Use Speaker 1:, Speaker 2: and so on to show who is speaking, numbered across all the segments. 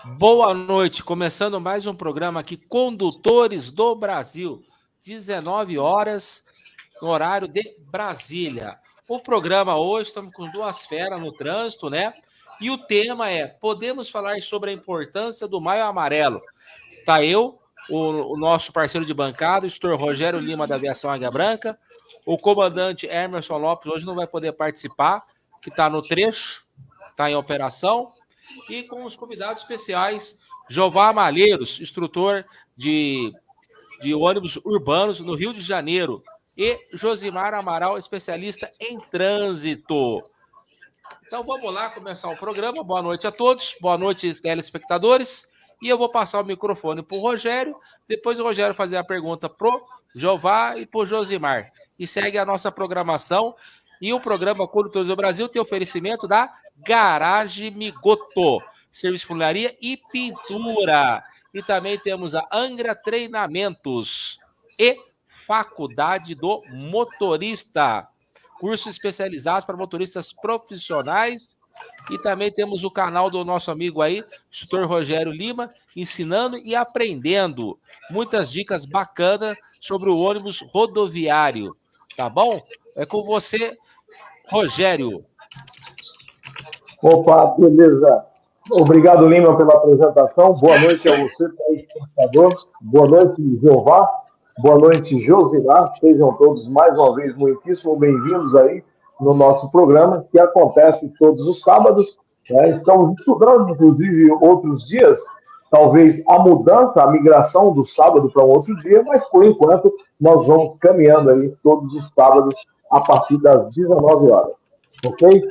Speaker 1: Boa noite, começando mais um programa aqui, Condutores do Brasil, 19 horas, no horário de Brasília. O programa hoje, estamos com duas feras no trânsito, né? E o tema é, podemos falar sobre a importância do Maio Amarelo. Tá eu, o nosso parceiro de bancada, o Sr. Rogério Lima da Aviação Águia Branca, o comandante Emerson Lopes hoje não vai poder participar, que está no trecho, está em operação, e com os convidados especiais, Jová Malheiros, instrutor de ônibus urbanos no Rio de Janeiro, e Josimar Amaral, especialista em trânsito. Então vamos lá começar o programa. Boa noite a todos, boa noite, telespectadores. E eu vou passar o microfone para o Rogério, depois o Rogério fazer a pergunta pro Jová e pro Josimar. E segue a nossa programação. E o programa Condutores do Brasil tem oferecimento da Garage Migoto, serviço de funilaria e pintura. E também temos a Angra Treinamentos e Faculdade do Motorista, cursos especializados para motoristas profissionais. E também temos o canal do nosso amigo aí, instrutor Rogério Lima, ensinando e aprendendo muitas dicas bacanas sobre o ônibus rodoviário. Tá bom? É com você, Rogério.
Speaker 2: Opa, beleza. Obrigado, Lima, pela apresentação. Boa noite a você, telespectador. Boa noite, Jeová. Boa noite, Josimar. Sejam todos, mais uma vez, muitíssimo bem-vindos aí no nosso programa, que acontece todos os sábados, né? Estamos estudando, inclusive, outros dias, talvez a mudança, a migração do sábado para um outro dia, mas, por enquanto, nós vamos caminhando aí todos os sábados a partir das 19 horas. Ok?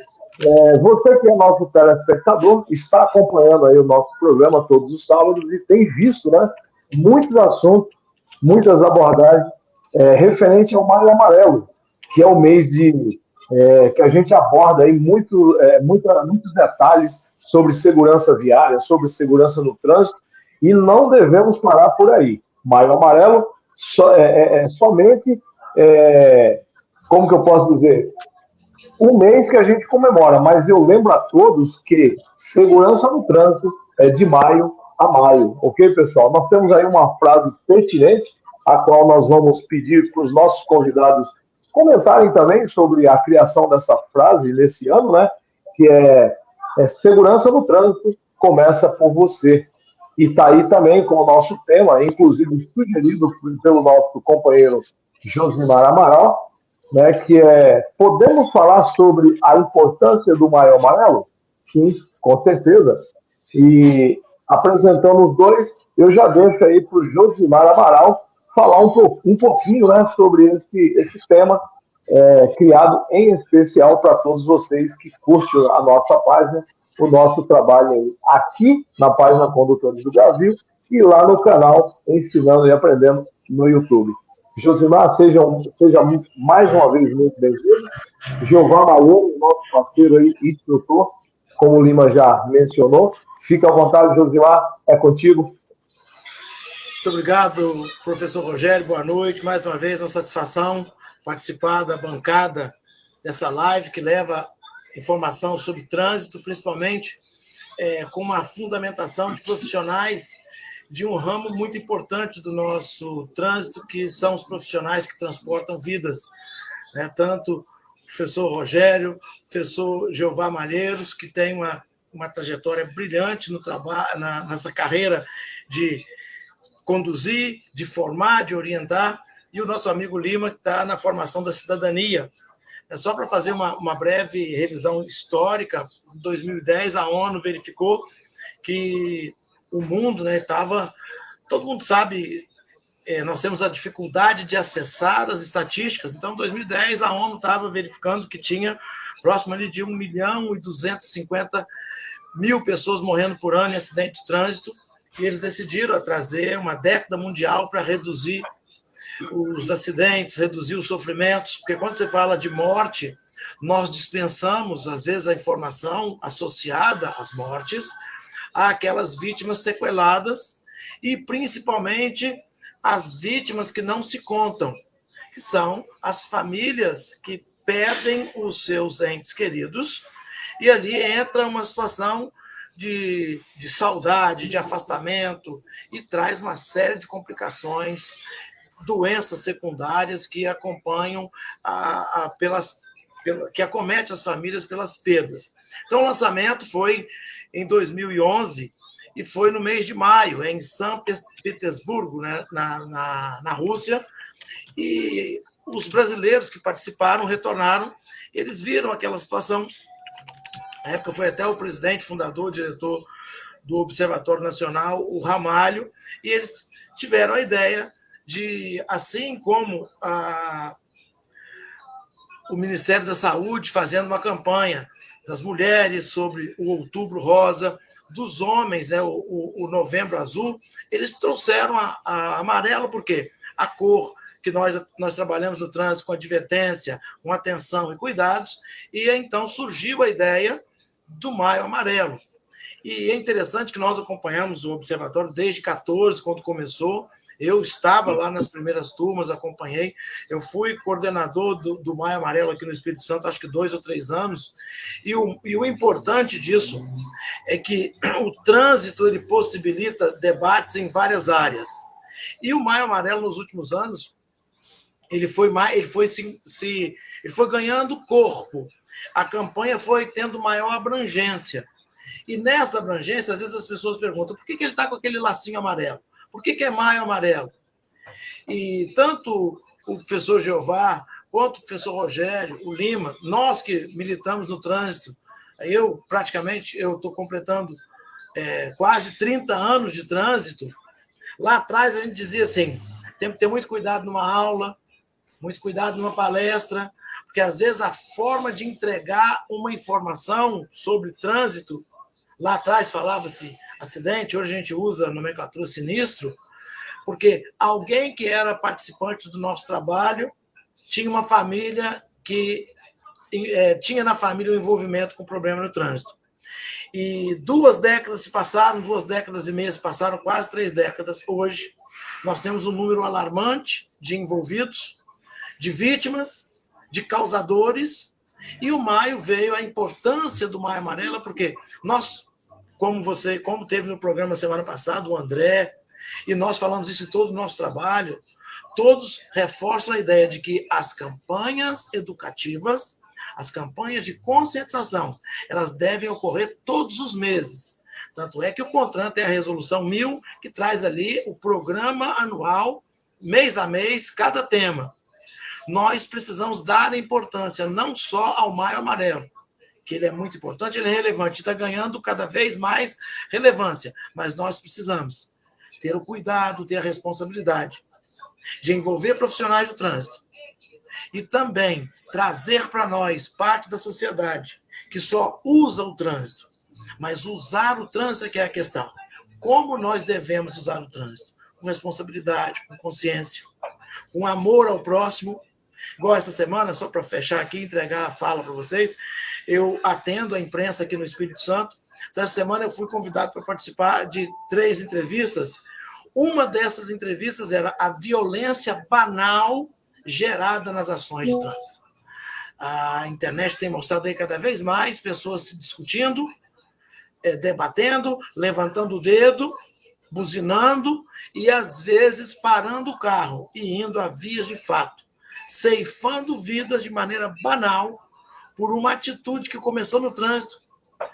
Speaker 2: Você que é nosso telespectador, está acompanhando aí o nosso programa todos os sábados e tem visto, né, muitos assuntos, muitas abordagens referente ao Maio Amarelo, que é o mês que a gente aborda aí muitos detalhes sobre segurança viária, sobre segurança no trânsito, e não devemos parar por aí. Maio Amarelo somente, como que eu posso dizer, um mês que a gente comemora, mas eu lembro a todos que segurança no trânsito é de maio a maio, ok, pessoal? Nós temos aí uma frase pertinente, a qual nós vamos pedir para os nossos convidados comentarem também sobre a criação dessa frase nesse ano, né? Que é segurança no trânsito começa por você. E está aí também com o nosso tema, inclusive sugerido pelo nosso companheiro Josimar Amaral, né, que podemos falar sobre a importância do Maio Amarelo? Sim, com certeza. E apresentando os dois, eu já deixo aí para o Josimar Amaral falar um pouquinho, né, sobre esse tema criado em especial para todos vocês que curtem a nossa página, o nosso trabalho aí, aqui na página Condutores do Brasil e lá no canal Ensinando e Aprendendo no YouTube. Josimar, seja mais uma vez muito bem-vindo. Jeová Malheiro, nosso parceiro aí, instrutor, como o Lima já mencionou. Fica à vontade, Josimar, é contigo.
Speaker 3: Muito obrigado, professor Rogério, boa noite. Mais uma vez, uma satisfação participar da bancada dessa live que leva informação sobre trânsito, principalmente com uma fundamentação de profissionais de um ramo muito importante do nosso trânsito, que são os profissionais que transportam vidas, né? Tanto o professor Rogério, o professor Jeová Malheiros, que tem uma trajetória brilhante no trabalho, nessa carreira de conduzir, de formar, de orientar, e o nosso amigo Lima, que está na formação da cidadania. Só para fazer uma breve revisão histórica, em 2010 a ONU verificou que o mundo estava... todo mundo sabe, nós temos a dificuldade de acessar as estatísticas, então em 2010 a ONU estava verificando que tinha próximo ali de 1.250.000 pessoas morrendo por ano em acidente de trânsito, e eles decidiram trazer uma década mundial para reduzir os acidentes, reduzir os sofrimentos, porque quando você fala de morte, nós dispensamos, às vezes, a informação associada às mortes àquelas vítimas sequeladas e, principalmente, as vítimas que não se contam, que são as famílias que perdem os seus entes queridos, e ali entra uma situação de saudade, de afastamento, e traz uma série de complicações, doenças secundárias que acompanham que acomete as famílias pelas perdas. Então, o lançamento foi em 2011 e foi no mês de maio, em São Petersburgo, né, na Rússia, e os brasileiros que participaram retornaram, eles viram aquela situação. Na época foi até o presidente, fundador, diretor do Observatório Nacional, o Ramalho, e eles tiveram a ideia de, assim como o Ministério da Saúde fazendo uma campanha das mulheres sobre o Outubro Rosa, dos homens, né, o Novembro Azul, eles trouxeram a amarelo, porque a cor que nós trabalhamos no trânsito com advertência, com atenção e cuidados, e então surgiu a ideia do Maio Amarelo. E é interessante que nós acompanhamos o Observatório desde 2014, quando começou. Eu estava lá nas primeiras turmas, acompanhei. Eu fui coordenador do Maio Amarelo aqui no Espírito Santo, acho que 2 ou 3 anos. E o importante disso é que o trânsito ele possibilita debates em várias áreas. E o Maio Amarelo, nos últimos anos, ele foi ganhando corpo. A campanha foi tendo maior abrangência. E nessa abrangência, às vezes as pessoas perguntam por que ele está com aquele lacinho amarelo? Por que é Maio Amarelo? E tanto o professor Jeová, quanto o professor Rogério, o Lima, nós que militamos no trânsito, eu estou completando quase 30 anos de trânsito. Lá atrás a gente dizia assim, tem que ter muito cuidado numa aula, muito cuidado numa palestra, porque às vezes a forma de entregar uma informação sobre trânsito, lá atrás falava-se acidente, hoje a gente usa a nomenclatura sinistro, porque alguém que era participante do nosso trabalho tinha uma família que tinha na família um envolvimento com problema no trânsito. E 2 décadas se passaram, 2 décadas e meia se passaram, quase 3 décadas. Hoje nós temos um número alarmante de envolvidos, de vítimas, de causadores, e o maio veio a importância do Maio Amarelo, porque nós, como teve no programa semana passada, o André, e nós falamos isso em todo o nosso trabalho, todos reforçam a ideia de que as campanhas educativas, as campanhas de conscientização, elas devem ocorrer todos os meses. Tanto é que o CONTRAN tem a Resolução 1000, que traz ali o programa anual, mês a mês, cada tema. Nós precisamos dar importância não só ao Maio Amarelo, que ele é muito importante, ele é relevante, está ganhando cada vez mais relevância, mas nós precisamos ter o cuidado, ter a responsabilidade de envolver profissionais do trânsito e também trazer para nós parte da sociedade que só usa o trânsito, mas usar o trânsito é que é a questão. Como nós devemos usar o trânsito? Com responsabilidade, com consciência, com amor ao próximo. Igual essa semana, só para fechar aqui, entregar a fala para vocês, eu atendo a imprensa aqui no Espírito Santo. Então, essa semana eu fui convidado para participar de 3 entrevistas. Uma dessas entrevistas era a violência banal gerada nas ações de trânsito. A internet tem mostrado aí cada vez mais pessoas se discutindo, debatendo, levantando o dedo, buzinando e, às vezes, parando o carro e indo a vias de fato, ceifando vidas de maneira banal por uma atitude que começou no trânsito,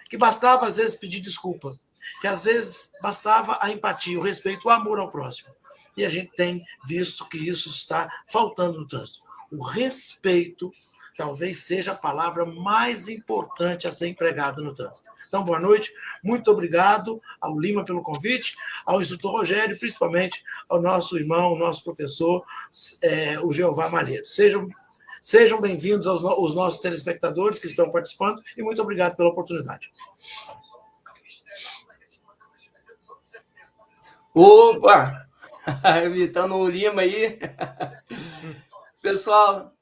Speaker 3: que bastava, às vezes, pedir desculpa, que, às vezes, bastava a empatia, o respeito, o amor ao próximo. E a gente tem visto que isso está faltando no trânsito. O respeito talvez seja a palavra mais importante a ser empregada no trânsito. Então, boa noite, muito obrigado ao Lima pelo convite, ao instrutor Rogério, principalmente ao nosso irmão, o nosso professor, o Jeová Malheiros. Sejam bem-vindos aos nossos telespectadores que estão participando e muito obrigado pela oportunidade.
Speaker 4: Opa! Imitando o Lima aí. Pessoal,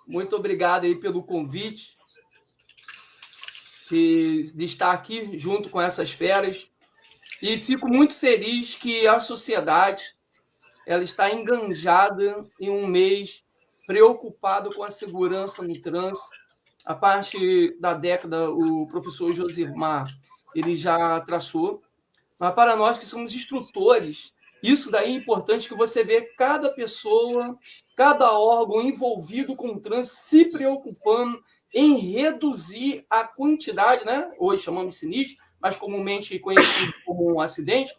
Speaker 4: muito obrigado aí pelo convite de estar aqui junto com essas feras. E fico muito feliz que a sociedade ela está enganjada em um mês preocupado com a segurança no trânsito. a parte da década, o professor Josimar, ele já traçou. Mas para nós que somos instrutores, isso daí é importante que você vê cada pessoa, cada órgão envolvido com o trânsito se preocupando em reduzir a quantidade, né? Hoje chamamos de sinistro, mas comumente conhecido como um acidente,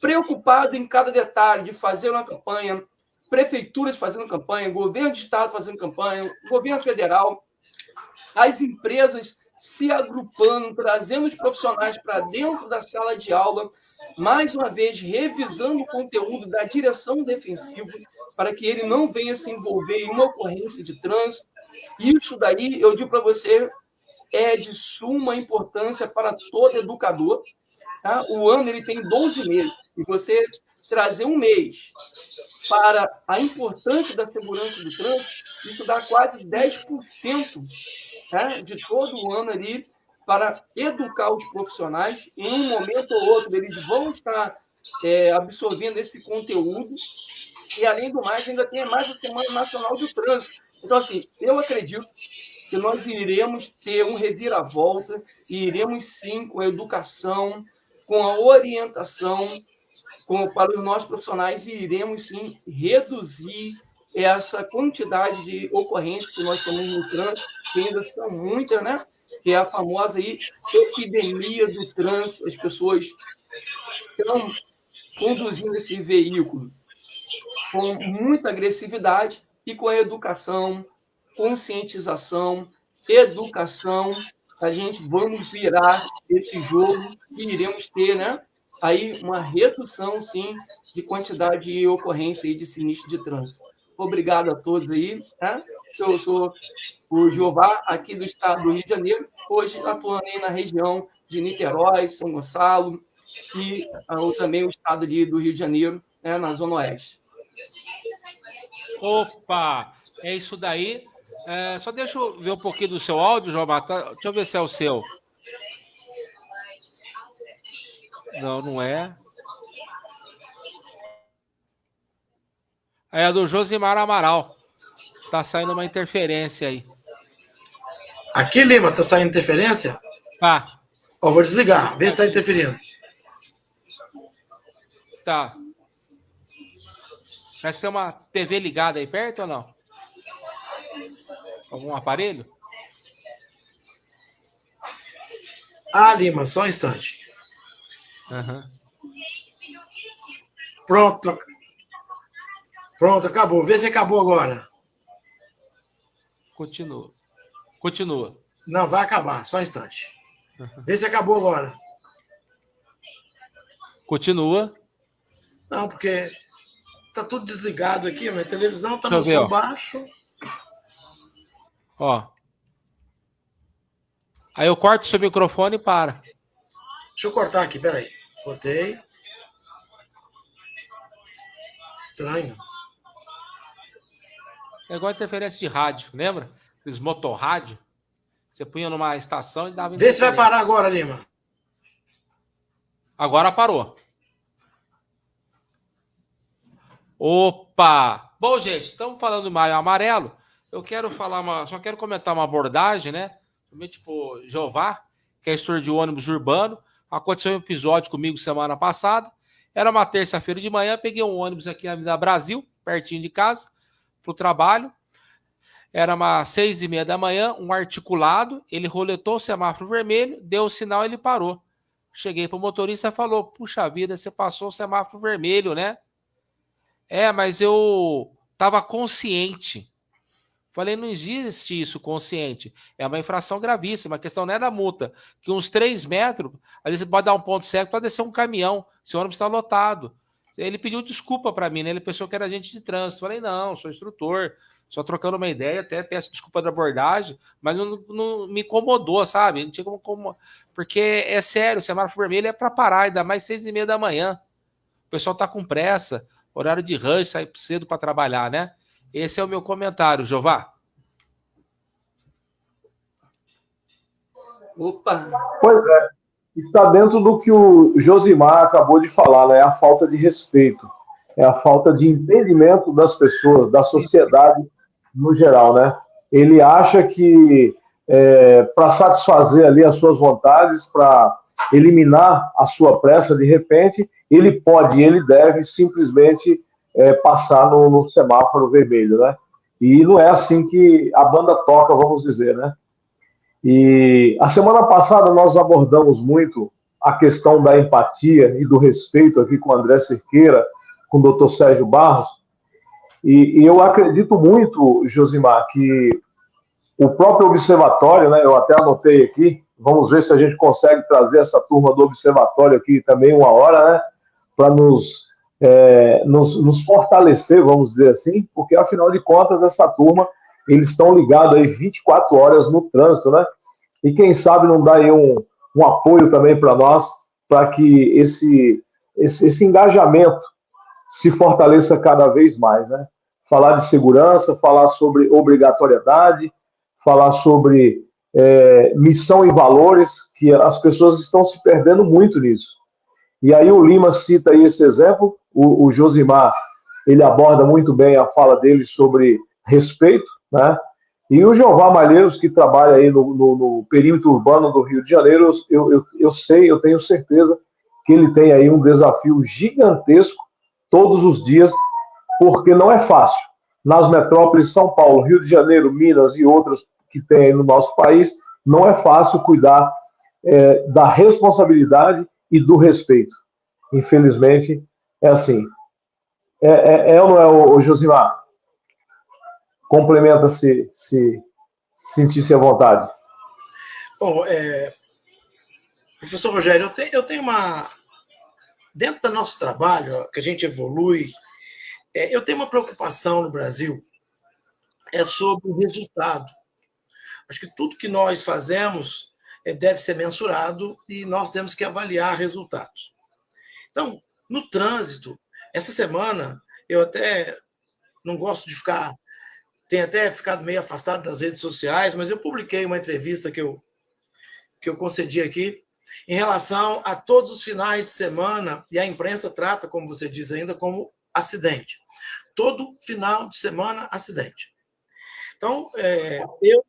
Speaker 4: preocupado em cada detalhe de fazer uma campanha, prefeituras fazendo campanha, governo de estado fazendo campanha, governo federal, as empresas se agrupando, trazendo os profissionais para dentro da sala de aula, mais uma vez revisando o conteúdo da direção defensiva para que ele não venha se envolver em uma ocorrência de trânsito. Isso daí, eu digo para você, é de suma importância para todo educador. Tá? O ano ele tem 12 meses, e você trazer um mês para a importância da segurança do trânsito, isso dá quase 10%, né, de todo o ano ali para educar os profissionais. Em um momento ou outro, eles vão estar absorvendo esse conteúdo, e, além do mais, ainda tem mais a Semana Nacional do Trânsito. Então, assim, eu acredito que nós iremos ter um reviravolta e iremos, sim, com a educação, com a orientação, para os nossos profissionais, e iremos, sim, reduzir essa quantidade de ocorrências que nós temos no trânsito, que ainda são muitas, né? Que é a famosa aí, epidemia do trânsito. As pessoas estão conduzindo esse veículo com muita agressividade, e com a educação, conscientização, educação, a gente vamos virar esse jogo e iremos ter, né, aí uma redução, sim, de quantidade de ocorrência aí de sinistro de trânsito. Obrigado a todos aí. Tá? Eu sou o Jeová, aqui do estado do Rio de Janeiro, hoje atuando aí na região de Niterói, São Gonçalo, e também o estado ali do Rio de Janeiro, né, na Zona Oeste.
Speaker 1: Opa, é isso daí. Só deixa eu ver um pouquinho do seu áudio, João Mata. Deixa eu ver se é o seu. Não, não é. É a do Josimar Amaral. Tá saindo uma interferência aí.
Speaker 3: Aqui, Lima, tá saindo interferência?
Speaker 1: Tá.
Speaker 3: Ó, vou desligar, vê se tá interferindo.
Speaker 1: Tá. Parece que tem uma TV ligada aí perto ou não? Algum aparelho?
Speaker 3: Ah, Lima, só um instante.
Speaker 1: Uhum.
Speaker 3: Pronto. Pronto, acabou. Vê se acabou agora.
Speaker 1: Continua.
Speaker 3: Não, vai acabar, só um instante. Vê se acabou agora.
Speaker 1: Continua.
Speaker 3: Não, porque tá tudo desligado aqui, minha televisão tá no som baixo.
Speaker 1: Ó. Aí eu corto o seu microfone e para.
Speaker 3: Deixa eu cortar aqui, peraí. Cortei. Estranho.
Speaker 1: É igual interferência de rádio, lembra? Aqueles motorrádio. Você punha numa estação e dava...
Speaker 3: Vê se vai parar agora, Lima.
Speaker 1: Agora parou. Opa! Bom, gente, estamos falando do Maio Amarelo. Eu quero falar só quero comentar uma abordagem, né? Tipo, Jeová, que é gestor de ônibus urbano. Aconteceu um episódio comigo semana passada. Era uma terça-feira de manhã, peguei um ônibus aqui na Avenida Brasil, pertinho de casa, para o trabalho. Era umas 6h30 da manhã, um articulado, ele roletou o semáforo vermelho, deu o sinal e ele parou. Cheguei para o motorista e falou, puxa vida, você passou o semáforo vermelho, né? Mas eu estava consciente. Falei, não existe isso consciente. É uma infração gravíssima. A questão não é da multa. Que uns 3 metros, às vezes você pode dar um ponto cego para descer um caminhão. Se o ônibus está lotado. Ele pediu desculpa para mim, né? Ele pensou que era agente de trânsito. Falei, não, sou instrutor. Só trocando uma ideia, até peço desculpa da abordagem, mas não me incomodou, sabe? Não tinha como... Porque é sério, o semáforo vermelho é para parar, ainda mais 6h30 da manhã. O pessoal está com pressa, horário de rush, sai cedo para trabalhar, né? Esse é o meu comentário, Jeová.
Speaker 4: Opa!
Speaker 2: Pois é, está dentro do que o Josimar acabou de falar, né? A falta de respeito, é a falta de entendimento das pessoas, da sociedade no geral, né? Ele acha que para satisfazer ali as suas vontades, para eliminar a sua pressa de repente, ele pode e ele deve simplesmente passar no semáforo vermelho, né? E não é assim que a banda toca, vamos dizer, né? E a semana passada nós abordamos muito a questão da empatia e do respeito aqui com o André Cerqueira, com o Dr. Sérgio Barros, e eu acredito muito, Josimar, que o próprio observatório, né, eu até anotei aqui, vamos ver se a gente consegue trazer essa turma do observatório aqui também uma hora, né, para nos fortalecer, vamos dizer assim, porque afinal de contas essa turma, eles estão ligados aí 24 horas no trânsito, né, e quem sabe não dá aí um apoio também para nós, para que esse engajamento se fortaleça cada vez mais, né? Falar de segurança, falar sobre obrigatoriedade, falar sobre missão e valores, que as pessoas estão se perdendo muito nisso. E aí o Lima cita aí esse exemplo, o Josimar, ele aborda muito bem a fala dele sobre respeito, né? E o Jeová Malheiros, que trabalha aí no perímetro urbano do Rio de Janeiro, eu tenho certeza que ele tem aí um desafio gigantesco todos os dias, porque não é fácil. Nas metrópoles São Paulo, Rio de Janeiro, Minas e outras que tem aí no nosso país, não é fácil cuidar da responsabilidade e do respeito. Infelizmente, é assim. É ou não é, o Josimar? Complementa se sentisse à vontade.
Speaker 3: Bom, professor Rogério, eu tenho uma... Dentro do nosso trabalho, que a gente evolui, eu tenho uma preocupação no Brasil, sobre o resultado. Acho que tudo que nós fazemos deve ser mensurado e nós temos que avaliar resultados. Então, no trânsito, essa semana, eu até não gosto de ficar... Tenho até ficado meio afastado das redes sociais, mas eu publiquei uma entrevista que eu concedi aqui, em relação a todos os finais de semana, e a imprensa trata, como você diz ainda, como acidente. Todo final de semana, acidente. Então, eu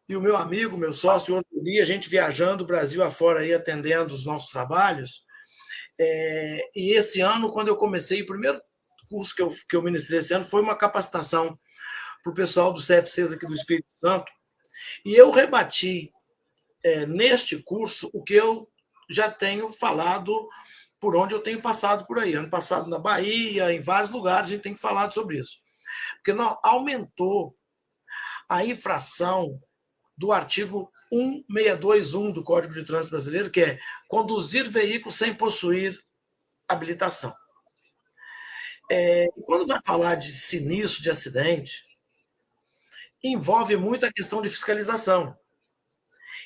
Speaker 3: e o meu amigo, meu sócio, Ortoli, a gente viajando o Brasil afora aí, atendendo os nossos trabalhos, e esse ano, quando eu comecei, o primeiro curso que eu ministrei esse ano foi uma capacitação para o pessoal do CFCs aqui do Espírito Santo, e eu rebati neste curso o que eu já tenho falado por onde eu tenho passado por aí. Ano passado na Bahia, em vários lugares, a gente tem falado sobre isso. Porque aumentou a infração do artigo 1621 do Código de Trânsito Brasileiro, que é conduzir veículo sem possuir habilitação. Quando vai falar de sinistro, de acidente, envolve muito a questão de fiscalização.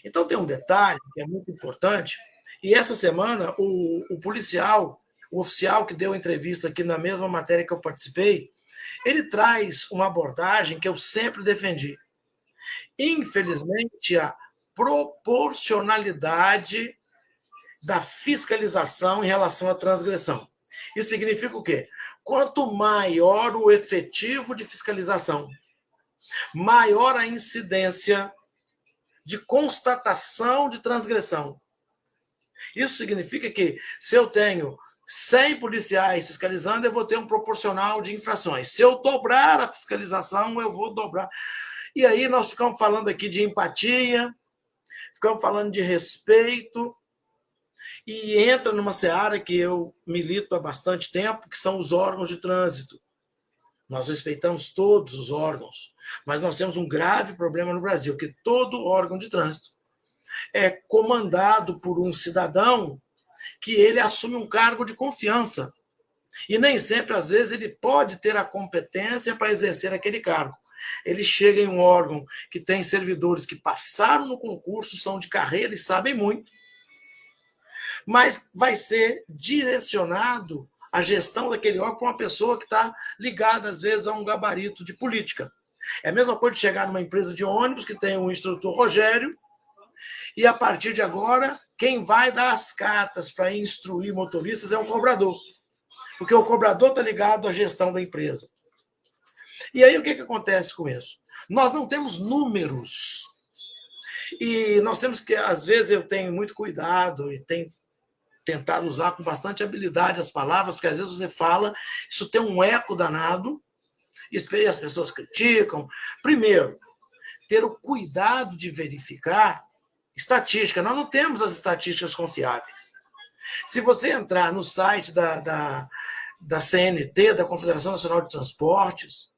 Speaker 3: Então, tem um detalhe que é muito importante, e essa semana o policial, o oficial que deu entrevista aqui na mesma matéria que eu participei, ele traz uma abordagem que eu sempre defendi. Infelizmente, a proporcionalidade da fiscalização em relação à transgressão. Isso significa o quê? Quanto maior o efetivo de fiscalização, maior a incidência de constatação de transgressão. Isso significa que, se eu tenho 100 policiais fiscalizando, eu vou ter um proporcional de infrações. Se eu dobrar a fiscalização, eu vou dobrar. E aí nós ficamos falando aqui de empatia, ficamos falando de respeito, e entra numa seara que eu milito há bastante tempo, que são os órgãos de trânsito. Nós respeitamos todos os órgãos, mas nós temos um grave problema no Brasil, que todo órgão de trânsito é comandado por um cidadão que ele assume um cargo de confiança. E nem sempre, às vezes, ele pode ter a competência para exercer aquele cargo. Ele chega em um órgão que tem servidores que passaram no concurso, são de carreira e sabem muito, mas vai ser direcionado a gestão daquele órgão para uma pessoa que está ligada, às vezes, a um gabarito de política. É a mesma coisa de chegar numa empresa de ônibus que tem um instrutor Rogério, e a partir de agora, quem vai dar as cartas para instruir motoristas é o cobrador, porque o cobrador está ligado à gestão da empresa. E aí o que acontece com isso? Nós não temos números. E nós temos que, às vezes, eu tenho muito cuidado e tenho tentado usar com bastante habilidade as palavras, porque às vezes você fala, isso tem um eco danado, e as pessoas criticam. Primeiro, ter o cuidado de verificar estatística. Nós não temos as estatísticas confiáveis. Se você entrar no site da CNT, da Confederação Nacional de Transportes,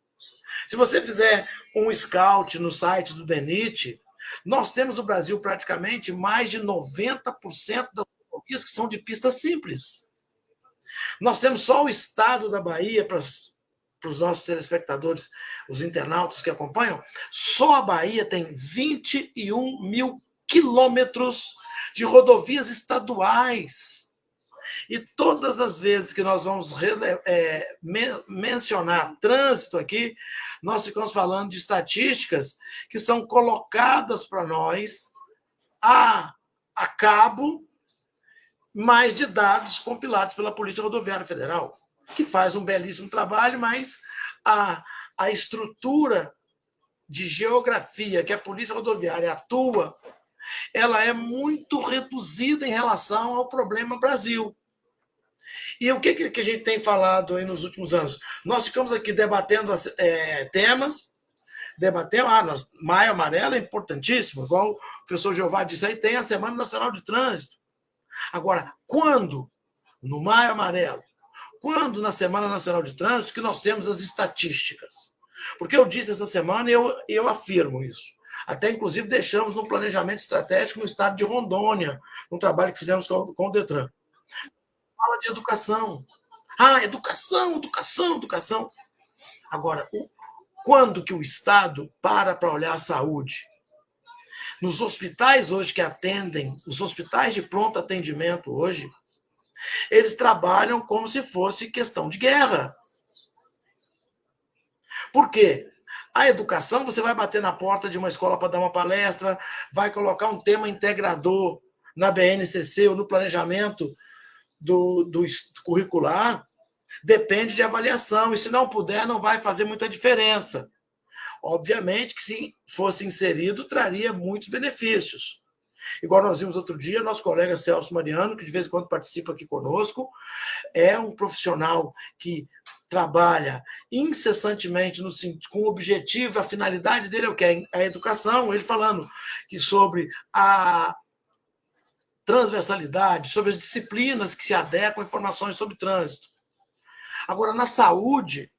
Speaker 3: se você fizer um scout no site do DENIT, nós temos no Brasil praticamente mais de 90% das rodovias que são de pista simples. Nós temos só o estado da Bahia, para os nossos telespectadores, os internautas que acompanham, só a Bahia tem 21 mil quilômetros de rodovias estaduais. E todas as vezes que nós vamos mencionar trânsito aqui, nós ficamos falando de estatísticas que são colocadas para nós a cabo, mais de dados compilados pela Polícia Rodoviária Federal, que faz um belíssimo trabalho, mas a estrutura de geografia que a Polícia Rodoviária atua, ela é muito reduzida em relação ao problema Brasil. E o que a gente tem falado aí nos últimos anos? Nós ficamos aqui debatendo temas, Maio Amarelo é importantíssimo, igual o professor Jeová disse aí, tem a Semana Nacional de Trânsito. Agora, quando, no Maio Amarelo, quando na Semana Nacional de Trânsito, que nós temos as estatísticas? Porque eu disse essa semana e eu afirmo isso. Até, inclusive, deixamos no planejamento estratégico no estado de Rondônia, um trabalho que fizemos com o Detran. Fala de educação. Educação. Agora, quando que o Estado para olhar a saúde? Nos hospitais hoje que atendem, os hospitais de pronto atendimento hoje, eles trabalham como se fosse questão de guerra. Por quê? A educação, você vai bater na porta de uma escola para dar uma palestra, vai colocar um tema integrador na BNCC ou no planejamento do curricular, depende de avaliação, e se não puder, não vai fazer muita diferença. Obviamente que, se fosse inserido, traria muitos benefícios. Igual nós vimos outro dia, nosso colega Celso Mariano, que de vez em quando participa aqui conosco, é um profissional que trabalha incessantemente com o objetivo, a finalidade dele é o quê? A educação, ele falando que sobre a transversalidade, sobre as disciplinas que se adequam a informações sobre trânsito. Agora, na saúde,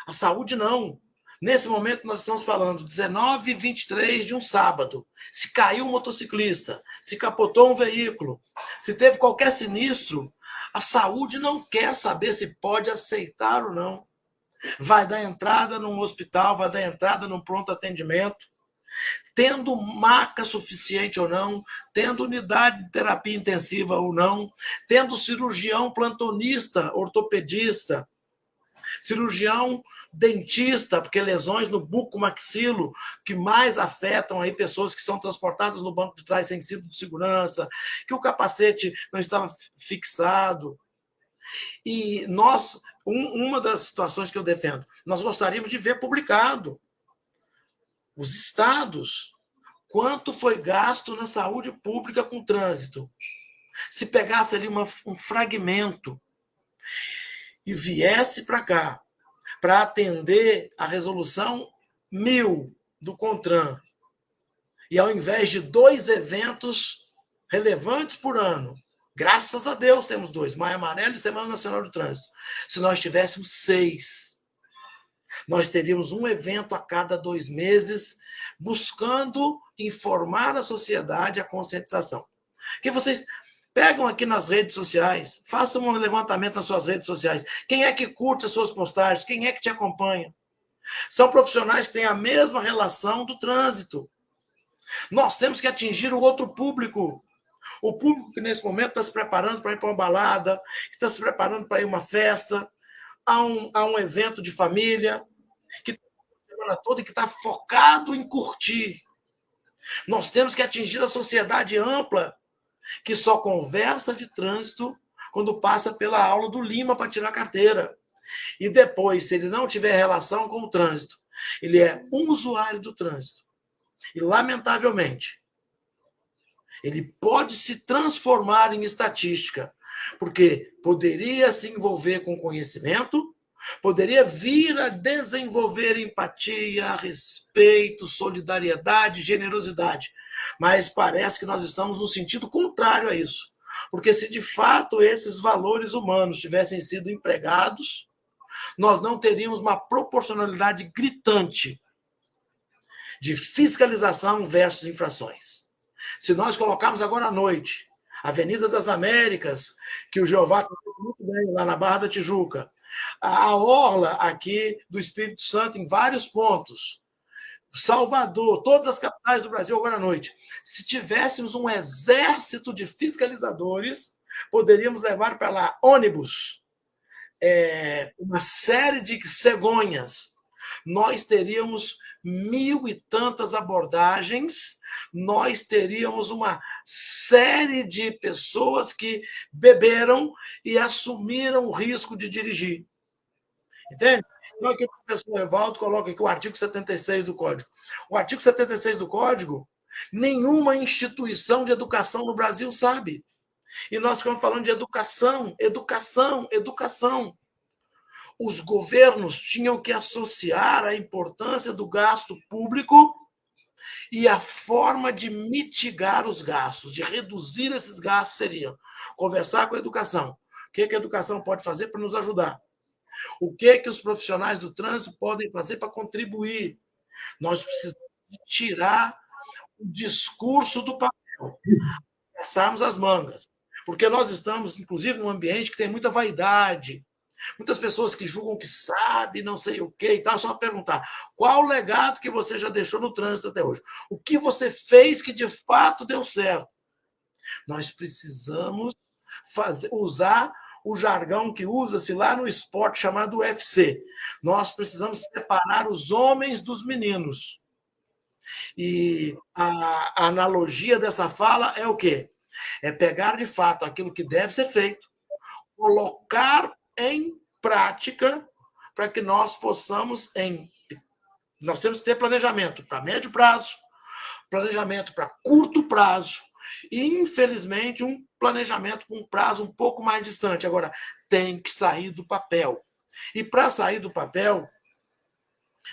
Speaker 3: a saúde não. Nesse momento, nós estamos falando 19h23 de um sábado. Se caiu um motociclista, se capotou um veículo, se teve qualquer sinistro, a saúde não quer saber se pode aceitar ou não. Vai dar entrada num hospital, vai dar entrada num pronto atendimento, tendo maca suficiente ou não, tendo unidade de terapia intensiva ou não, tendo cirurgião plantonista, ortopedista, cirurgião dentista, porque lesões no buco-maxilo que mais afetam aí pessoas que são transportadas no banco de trás sem cinto de segurança, que o capacete não estava fixado. E nós, uma das situações que eu defendo, nós gostaríamos de ver publicado os estados, quanto foi gasto na saúde pública com trânsito. Se pegasse ali um fragmento e viesse para cá, para atender a resolução 1000 do CONTRAN, e ao invés de 2 eventos relevantes por ano, graças a Deus temos 2, Maio Amarelo e Semana Nacional de Trânsito. Se nós tivéssemos 6, nós teríamos um evento a cada 2 meses, buscando informar a sociedade a conscientização. Que vocês pegam aqui nas redes sociais, façam um levantamento nas suas redes sociais. Quem é que curte as suas postagens? Quem é que te acompanha? São profissionais que têm a mesma relação do trânsito. Nós temos que atingir o outro público. O público que, nesse momento, está se preparando para ir para uma balada, que está se preparando para ir a uma festa, a um evento de família, que está a semana toda e que está focado em curtir. Nós temos que atingir a sociedade ampla, que só conversa de trânsito quando passa pela aula do Lima para tirar a carteira. E depois, se ele não tiver relação com o trânsito, ele é um usuário do trânsito. E, lamentavelmente, ele pode se transformar em estatística, porque poderia se envolver com conhecimento, poderia vir a desenvolver empatia, respeito, solidariedade, generosidade. Mas parece que nós estamos no sentido contrário a isso. Porque se de fato esses valores humanos tivessem sido empregados, nós não teríamos uma proporcionalidade gritante de fiscalização versus infrações. Se nós colocarmos agora à noite a Avenida das Américas, que o Jeová conhece muito bem, lá na Barra da Tijuca, a orla aqui do Espírito Santo, em vários pontos, Salvador, todas as capitais do Brasil agora à noite. Se tivéssemos um exército de fiscalizadores, poderíamos levar para lá ônibus, uma série de cegonhas. Nós teríamos 1000 e tantas abordagens, nós teríamos uma série de pessoas que beberam e assumiram o risco de dirigir. Entende? Então, aqui o professor Evaldo coloca aqui o artigo 76 do Código. O artigo 76 do Código, nenhuma instituição de educação no Brasil sabe. E nós ficamos falando de educação, educação, educação. Os governos tinham que associar a importância do gasto público e a forma de mitigar os gastos, de reduzir esses gastos seria conversar com a educação. O que a educação pode fazer para nos ajudar? O que os profissionais do trânsito podem fazer para contribuir? Nós precisamos tirar o discurso do papel, passarmos as mangas, porque nós estamos, inclusive, num ambiente que tem muita vaidade, muitas pessoas que julgam que sabem, não sei o quê e tal. Só perguntar, qual o legado que você já deixou no trânsito até hoje? O que você fez que de fato deu certo? Nós precisamos usar o jargão que usa-se lá no esporte chamado UFC. Nós precisamos separar os homens dos meninos. E a analogia dessa fala é o quê? É pegar de fato aquilo que deve ser feito, colocar em prática para que nós possamos nós temos que ter planejamento para médio prazo, planejamento para curto prazo e, infelizmente, um planejamento com um prazo um pouco mais distante. Agora, tem que sair do papel. E para sair do papel,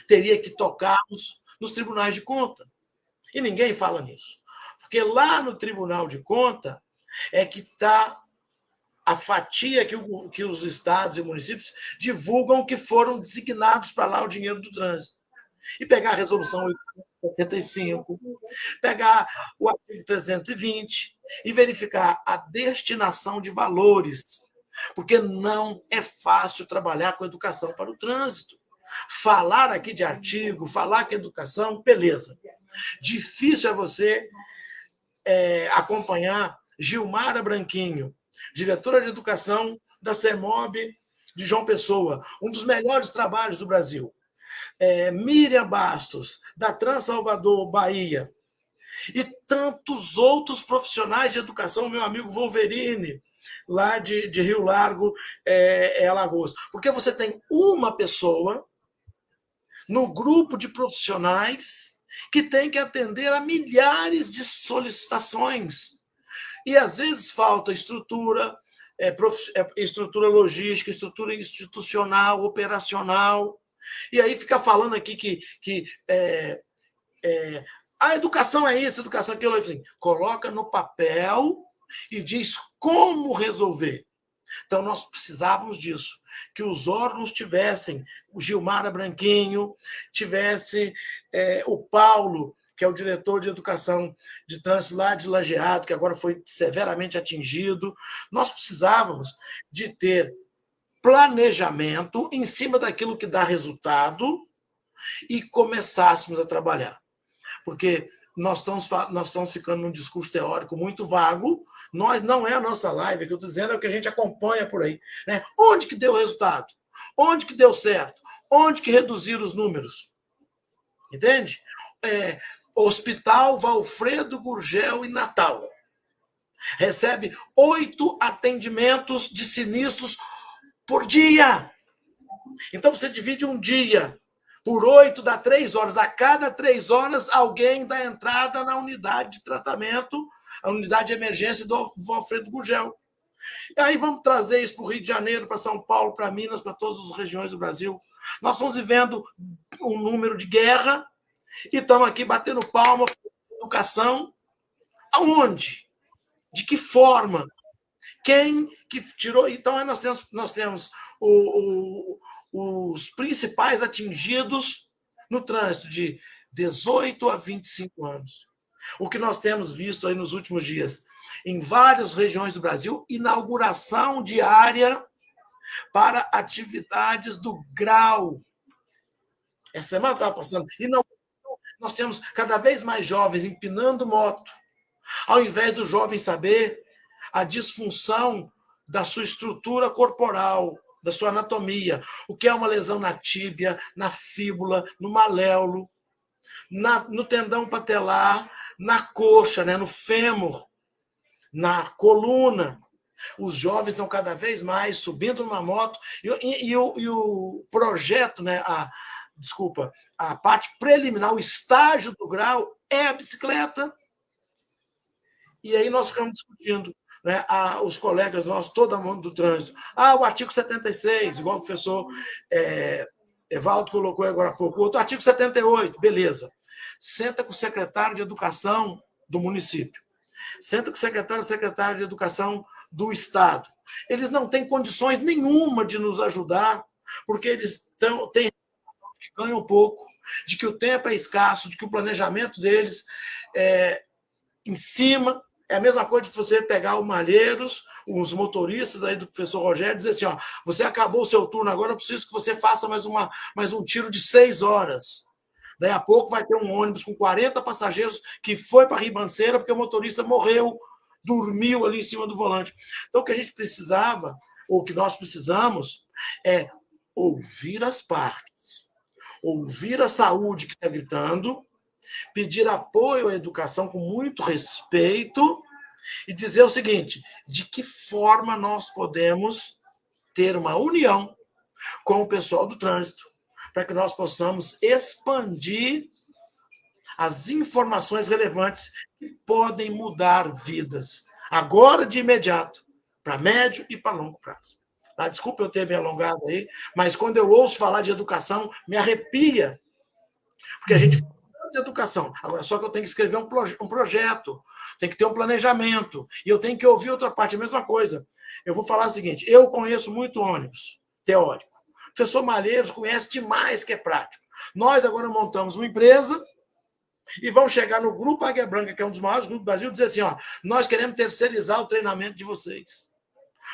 Speaker 3: teria que tocarmos nos tribunais de conta. E ninguém fala nisso. Porque lá no Tribunal de Conta é que está a fatia que os estados e municípios divulgam que foram designados para lá o dinheiro do trânsito. E pegar a resolução 875, pegar o artigo 320 e verificar a destinação de valores, porque não é fácil trabalhar com educação para o trânsito. Falar aqui de artigo, falar que educação, beleza. Difícil é você acompanhar Gilmara Branquinho, diretora de educação da CEMOB de João Pessoa, um dos melhores trabalhos do Brasil. Miriam Bastos, da Trans Salvador, Bahia, e tantos outros profissionais de educação, meu amigo Wolverine, lá de Rio Largo, Alagoas. Porque você tem uma pessoa no grupo de profissionais que tem que atender a milhares de solicitações. E, às vezes, falta estrutura, estrutura logística, estrutura institucional, operacional. E aí fica falando aqui que a educação é isso, a educação é aquilo. Assim, coloca no papel e diz como resolver. Então, nós precisávamos disso, que os órgãos tivessem o Gilmara Branquinho, tivesse o Paulo, que é o diretor de educação de trânsito lá de Lajeado, que agora foi severamente atingido. Nós precisávamos de ter planejamento em cima daquilo que dá resultado e começássemos a trabalhar. Porque nós estamos ficando num discurso teórico muito vago. Não é a nossa live, que eu estou dizendo é o que a gente acompanha por aí. Né? Onde que deu resultado? Onde que deu certo? Onde que reduziram os números? Entende? Hospital Valfredo Gurgel, em Natal. Recebe 8 atendimentos de sinistros por dia. Então, você divide um dia Por 8 dá 3 horas. A cada 3 horas, alguém dá entrada na unidade de tratamento, a unidade de emergência do Alfredo Gurgel. E aí vamos trazer isso para o Rio de Janeiro, para São Paulo, para Minas, para todas as regiões do Brasil. Nós estamos vivendo um número de guerra e estamos aqui batendo palma, educação. Aonde? De que forma? Quem que tirou? Então, aí nós temos os principais atingidos no trânsito de 18 a 25 anos. O que nós temos visto aí nos últimos dias, em várias regiões do Brasil, inauguração de área para atividades do grau. Essa semana estava passando. E não, nós temos cada vez mais jovens empinando moto, ao invés do jovem saber a disfunção da sua estrutura corporal, da sua anatomia, o que é uma lesão na tíbia, na fíbula, no maléolo, no tendão patelar, na coxa, né, no fêmur, na coluna. Os jovens estão cada vez mais subindo numa moto e o projeto, né, a parte preliminar, o estágio do grau é a bicicleta. E aí nós ficamos discutindo, né, os colegas nossos, todo mundo do trânsito. O artigo 76, igual o professor Evaldo colocou agora há pouco. Outro artigo 78, beleza. Senta com o secretário de Educação do município. Senta com o secretário de Educação do Estado. Eles não têm condições nenhuma de nos ajudar, porque eles têm que ganham pouco, de que o tempo é escasso, de que o planejamento deles é em cima. É a mesma coisa de você pegar o Malheiros, os motoristas aí do professor Rogério, e dizer assim, você acabou o seu turno, agora eu preciso que você faça mais um tiro de 6 horas. Daí a pouco vai ter um ônibus com 40 passageiros que foi para a Ribanceira porque o motorista morreu, dormiu ali em cima do volante. Então, o que a gente precisava, ou o que nós precisamos, é ouvir as partes, ouvir a saúde que está gritando, pedir apoio à educação com muito respeito e dizer o seguinte, de que forma nós podemos ter uma união com o pessoal do trânsito, para que nós possamos expandir as informações relevantes que podem mudar vidas, agora de imediato, para médio e para longo prazo. Tá? Desculpa eu ter me alongado aí, mas quando eu ouço falar de educação, me arrepia, porque a gente de educação. Agora, só que eu tenho que escrever um projeto, tem que ter um planejamento, e eu tenho que ouvir outra parte, a mesma coisa. Eu vou falar o seguinte, eu conheço muito ônibus teórico. O professor Malheiros conhece demais que é prático. Nós agora montamos uma empresa e vamos chegar no Grupo Águia Branca, que é um dos maiores grupos do Brasil, e dizer assim, nós queremos terceirizar o treinamento de vocês.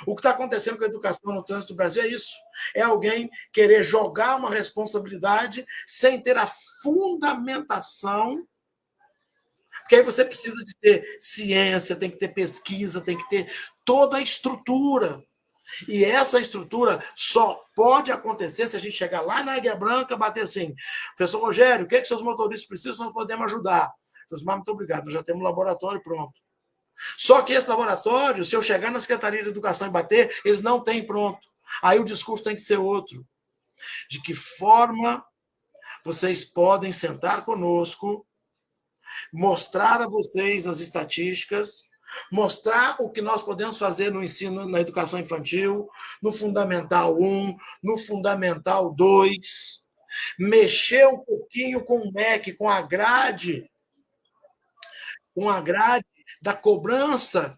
Speaker 3: O que está acontecendo com a educação no trânsito do Brasil é isso. É alguém querer jogar uma responsabilidade sem ter a fundamentação. Porque aí você precisa de ter ciência, tem que ter pesquisa, tem que ter toda a estrutura. E essa estrutura só pode acontecer se a gente chegar lá na Águia Branca, bater assim, professor Rogério, o que seus motoristas precisam, nós podemos ajudar. Josmar, muito obrigado, nós já temos um laboratório pronto. Só que esse laboratório, se eu chegar na Secretaria de Educação e bater, eles não têm pronto. Aí o discurso tem que ser outro. De que forma vocês podem sentar conosco, mostrar a vocês as estatísticas, mostrar o que nós podemos fazer no ensino, na educação infantil, no Fundamental 1, no Fundamental 2, mexer um pouquinho com o MEC, com a grade da cobrança,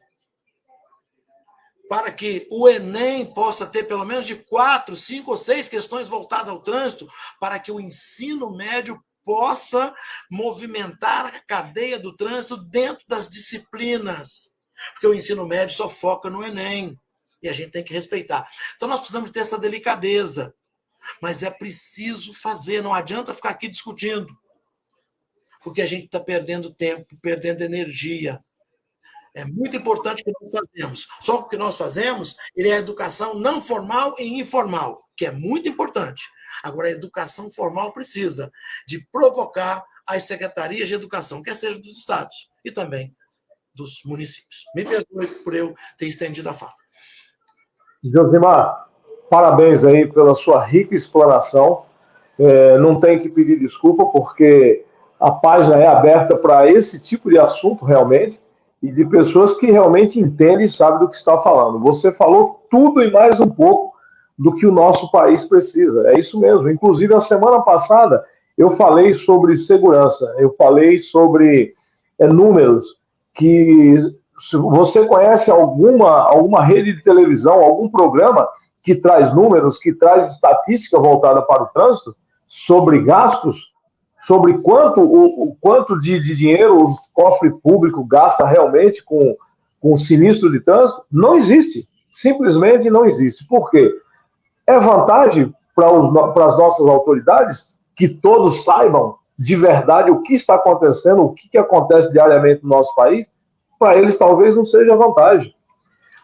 Speaker 3: para que o Enem possa ter pelo menos de 4, 5 ou 6 questões voltadas ao trânsito, para que o ensino médio possa movimentar a cadeia do trânsito dentro das disciplinas. Porque o ensino médio só foca no Enem, e a gente tem que respeitar. Então, nós precisamos ter essa delicadeza, mas é preciso fazer, não adianta ficar aqui discutindo, porque a gente está perdendo tempo, perdendo energia. É muito importante o que nós fazemos. Só que o que nós fazemos, ele é a educação não formal e informal, que é muito importante. Agora, a educação formal precisa de provocar as secretarias de educação, quer seja dos estados e também dos municípios. Me perdoe por eu ter estendido a fala.
Speaker 2: Josimar, parabéns aí pela sua rica explanação. não tem que pedir desculpa, porque a página é aberta para esse tipo de assunto realmente, e de pessoas que realmente entendem e sabem do que está falando. Você falou tudo e mais um pouco do que o nosso país precisa. É isso mesmo. Inclusive, a semana passada, eu falei sobre segurança, eu falei sobre números, que você conhece alguma rede de televisão, algum programa que traz números, que traz estatística voltada para o trânsito, sobre gastos, sobre o quanto de dinheiro o cofre público gasta realmente com sinistro de trânsito? Não existe. Simplesmente não existe. Por quê? É vantagem para as nossas autoridades que todos saibam de verdade o que está acontecendo, o que acontece diariamente no nosso país? Para eles talvez não seja vantagem.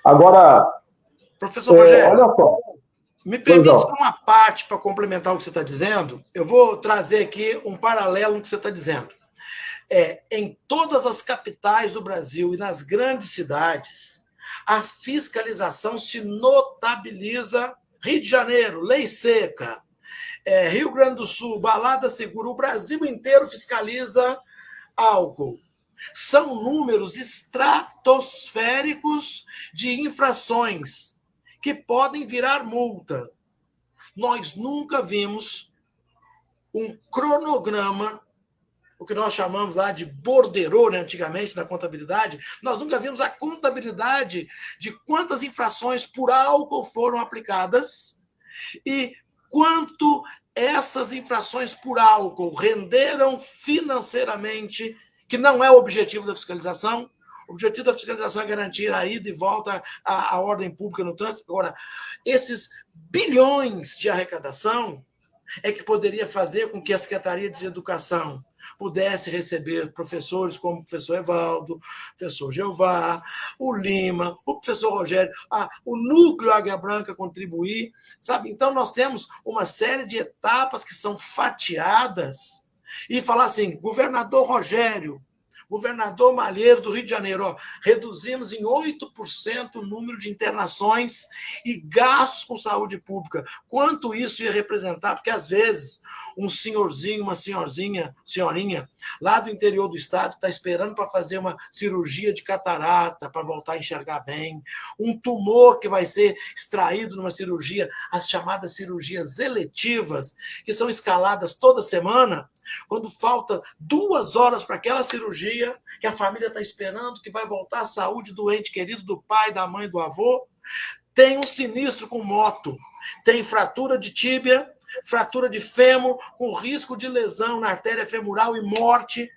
Speaker 2: Agora,
Speaker 3: professor Rogério,
Speaker 2: olha só.
Speaker 3: Me permite só uma parte para complementar o que você está dizendo? Eu vou trazer aqui um paralelo no que você está dizendo. Em todas as capitais do Brasil e nas grandes cidades, a fiscalização se notabiliza. Rio de Janeiro, lei seca. Rio Grande do Sul, balada segura. O Brasil inteiro fiscaliza álcool. São números estratosféricos de infrações que podem virar multa. Nós nunca vimos um cronograma, o que nós chamamos lá de borderô, né, antigamente, na contabilidade, nós nunca vimos a contabilidade de quantas infrações por álcool foram aplicadas e quanto essas infrações por álcool renderam financeiramente, que não é o objetivo da fiscalização. O objetivo da fiscalização é garantir a ida e volta à ordem pública no trânsito. Agora, esses bilhões de arrecadação é que poderia fazer com que a Secretaria de Educação pudesse receber professores como o professor Evaldo, o professor Jeová, o Lima, o professor Rogério, o núcleo Águia Branca contribuir, sabe? Então, nós temos uma série de etapas que são fatiadas e falar assim, governador Rogério, governador Malheiros do Rio de Janeiro, reduzimos em 8% o número de internações e gastos com saúde pública. Quanto isso ia representar? Porque, às vezes, um senhorzinho, uma senhorinha, lá do interior do estado, está esperando para fazer uma cirurgia de catarata, para voltar a enxergar bem, um tumor que vai ser extraído numa cirurgia, as chamadas cirurgias eletivas, que são escaladas toda semana, quando falta 2 horas para aquela cirurgia, que a família está esperando, que vai voltar a saúde do ente querido, do pai, da mãe, do avô, tem um sinistro com moto, tem fratura de tíbia, fratura de fêmur, com risco de lesão na artéria femoral e morte.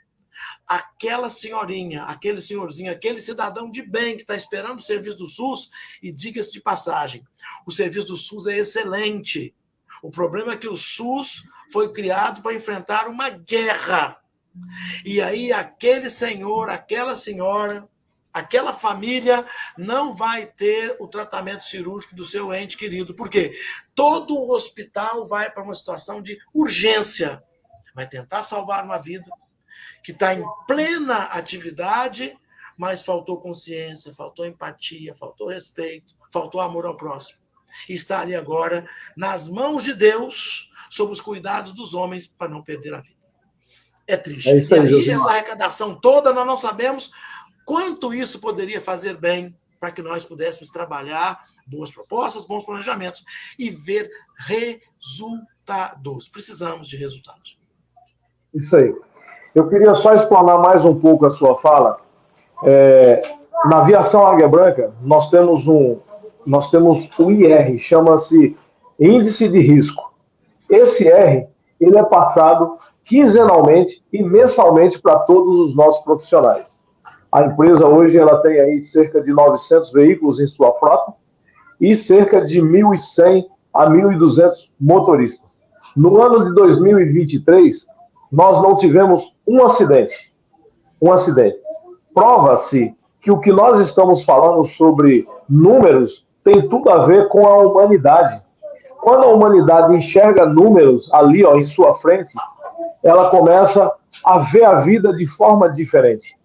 Speaker 3: Aquela senhorinha, aquele senhorzinho, aquele cidadão de bem que está esperando o serviço do SUS, e diga-se de passagem, o serviço do SUS é excelente. O problema é que o SUS foi criado para enfrentar uma guerra. E aí aquele senhor, aquela senhora, aquela família não vai ter o tratamento cirúrgico do seu ente querido. Por quê? Todo o hospital vai para uma situação de urgência. Vai tentar salvar uma vida que está em plena atividade, mas faltou consciência, faltou empatia, faltou respeito, faltou amor ao próximo. E está ali agora, nas mãos de Deus, sob os cuidados dos homens, para não perder a vida. É triste. E aí, essa arrecadação toda, nós não sabemos quanto isso poderia fazer bem para que nós pudéssemos trabalhar boas propostas, bons planejamentos e ver resultados. Precisamos de resultados. Isso aí.
Speaker 2: Eu queria só explanar mais um pouco a sua fala. Na aviação Águia Branca, nós temos o IR, chama-se Índice de Risco. Esse IR, ele é passado quinzenalmente e mensalmente para todos os nossos profissionais. A empresa hoje ela tem aí cerca de 900 veículos em sua frota e cerca de 1.100 a 1.200 motoristas. No ano de 2023, nós não tivemos um acidente. Prova-se que o que nós estamos falando sobre números tem tudo a ver com a humanidade. Quando a humanidade enxerga números ali, em sua frente, ela começa a ver a vida de forma diferente.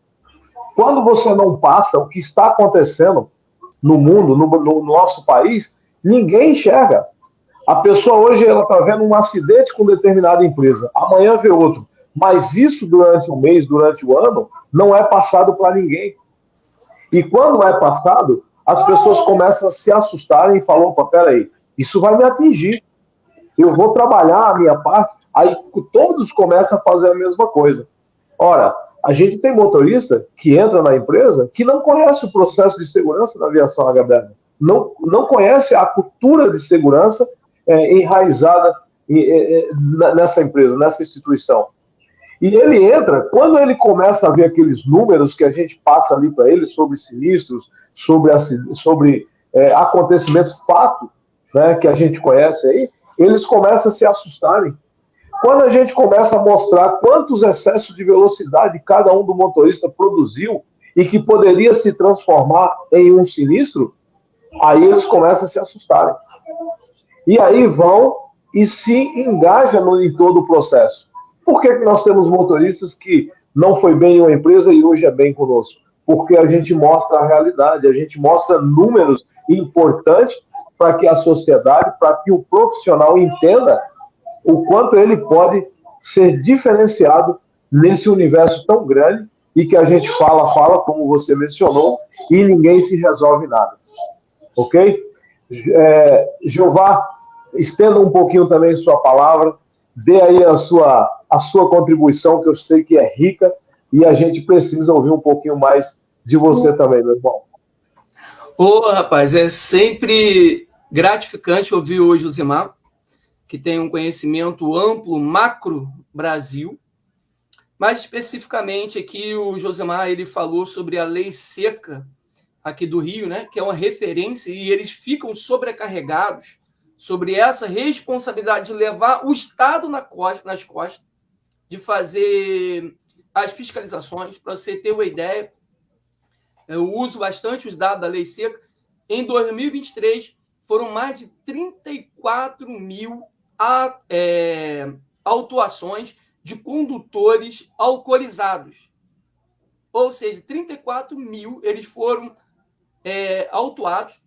Speaker 2: Quando você não passa o que está acontecendo no mundo, no nosso país, ninguém enxerga. A pessoa hoje ela está vendo um acidente com determinada empresa, amanhã vê outro. Mas isso durante o mês, durante o ano, não é passado para ninguém. E quando é passado, as pessoas começam a se assustarem e falam, opa, peraí, isso vai me atingir. Eu vou trabalhar a minha parte. Aí todos começam a fazer a mesma coisa. Ora, a gente tem motorista que entra na empresa que não conhece o processo de segurança da aviação HBR. Não conhece a cultura de segurança enraizada nessa empresa, nessa instituição. E ele entra, quando ele começa a ver aqueles números que a gente passa ali para ele sobre sinistros, sobre acontecimentos, fatos, né, que a gente conhece aí, eles começam a se assustarem. Quando a gente começa a mostrar quantos excessos de velocidade cada um do motorista produziu e que poderia se transformar em um sinistro, aí eles começam a se assustarem. E aí vão e se engajam em todo o processo. Por que nós temos motoristas que não foi bem em uma empresa e hoje é bem conosco? Porque a gente mostra a realidade, a gente mostra números importantes para que a sociedade, para que o profissional entenda o quanto ele pode ser diferenciado nesse universo tão grande e que a gente fala, como você mencionou, e ninguém se resolve nada. Ok? Jeová, estenda um pouquinho também sua palavra, dê aí a sua contribuição, que eu sei que é rica, e a gente precisa ouvir um pouquinho mais de você também, meu irmão.
Speaker 4: Rapaz, é sempre gratificante ouvir o Josimar, que tem um conhecimento amplo, macro Brasil, mais especificamente aqui o Josimar, ele falou sobre a lei seca aqui do Rio, né, que é uma referência, e eles ficam sobrecarregados sobre essa responsabilidade de levar o Estado nas costas, de fazer as fiscalizações. Para você ter uma ideia, eu uso bastante os dados da lei seca. Em 2023, foram mais de 34 mil autuações de condutores alcoolizados. Ou seja, 34 mil eles foram autuados.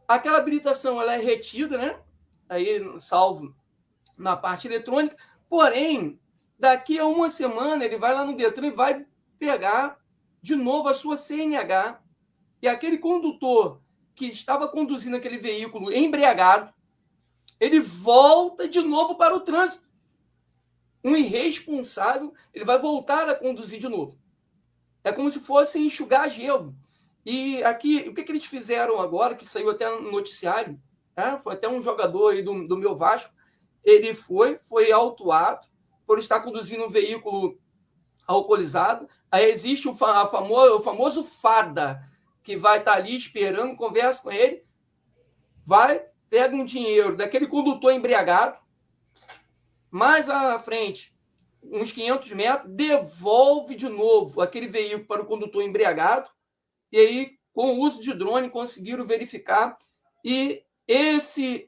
Speaker 4: Aquela habilitação ela é retida, né? Aí, salvo na parte eletrônica. Porém, daqui a uma semana, ele vai lá no Detran e vai pegar de novo a sua CNH. E aquele condutor que estava conduzindo aquele veículo embriagado, ele volta de novo para o trânsito. Um irresponsável, ele vai voltar a conduzir de novo. É como se fosse enxugar gelo. E aqui, o que eles fizeram agora, que saiu até no noticiário, foi até um jogador aí do meu Vasco, ele foi autuado por estar conduzindo um veículo alcoolizado. Aí existe o famoso FADA, que vai estar ali esperando, conversa com ele, pega um dinheiro daquele condutor embriagado, mais à frente, uns 500 metros, devolve de novo aquele veículo para o condutor embriagado, e aí, com o uso de drone, conseguiram verificar, e esse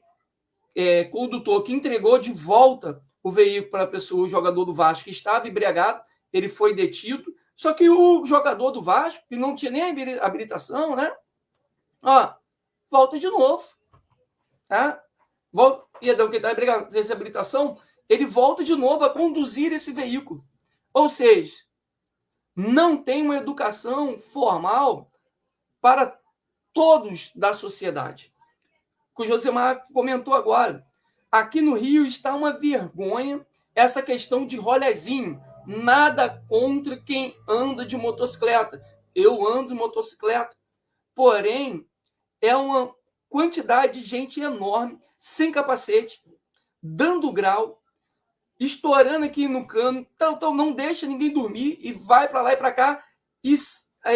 Speaker 4: condutor que entregou de volta o veículo para a pessoa, o jogador do Vasco, que estava embriagado, ele foi detido, só que o jogador do Vasco, que não tinha nem habilitação, né? Volta de novo. Tá? Perdão, que está embriagado, sem habilitação, ele volta de novo a conduzir esse veículo. Ou seja, não tem uma educação formal para todos da sociedade. O Josimar comentou agora. Aqui no Rio está uma vergonha essa questão de rolezinho. Nada contra quem anda de motocicleta. Eu ando de motocicleta. Porém, é uma quantidade de gente enorme, sem capacete, dando grau, estourando aqui no cano. Então não deixa ninguém dormir e vai para lá e para cá. E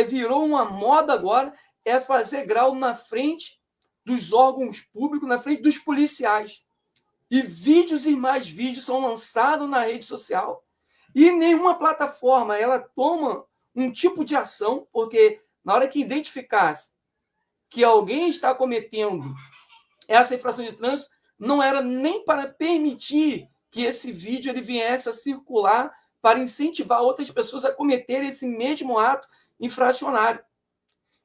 Speaker 4: virou uma moda agora, é fazer grau na frente dos órgãos públicos, na frente dos policiais. E vídeos e mais vídeos são lançados na rede social. E nenhuma plataforma ela toma um tipo de ação, porque na hora que identificasse que alguém está cometendo essa infração de trânsito, não era nem para permitir que esse vídeo ele viesse a circular para incentivar outras pessoas a cometerem esse mesmo ato infracionário.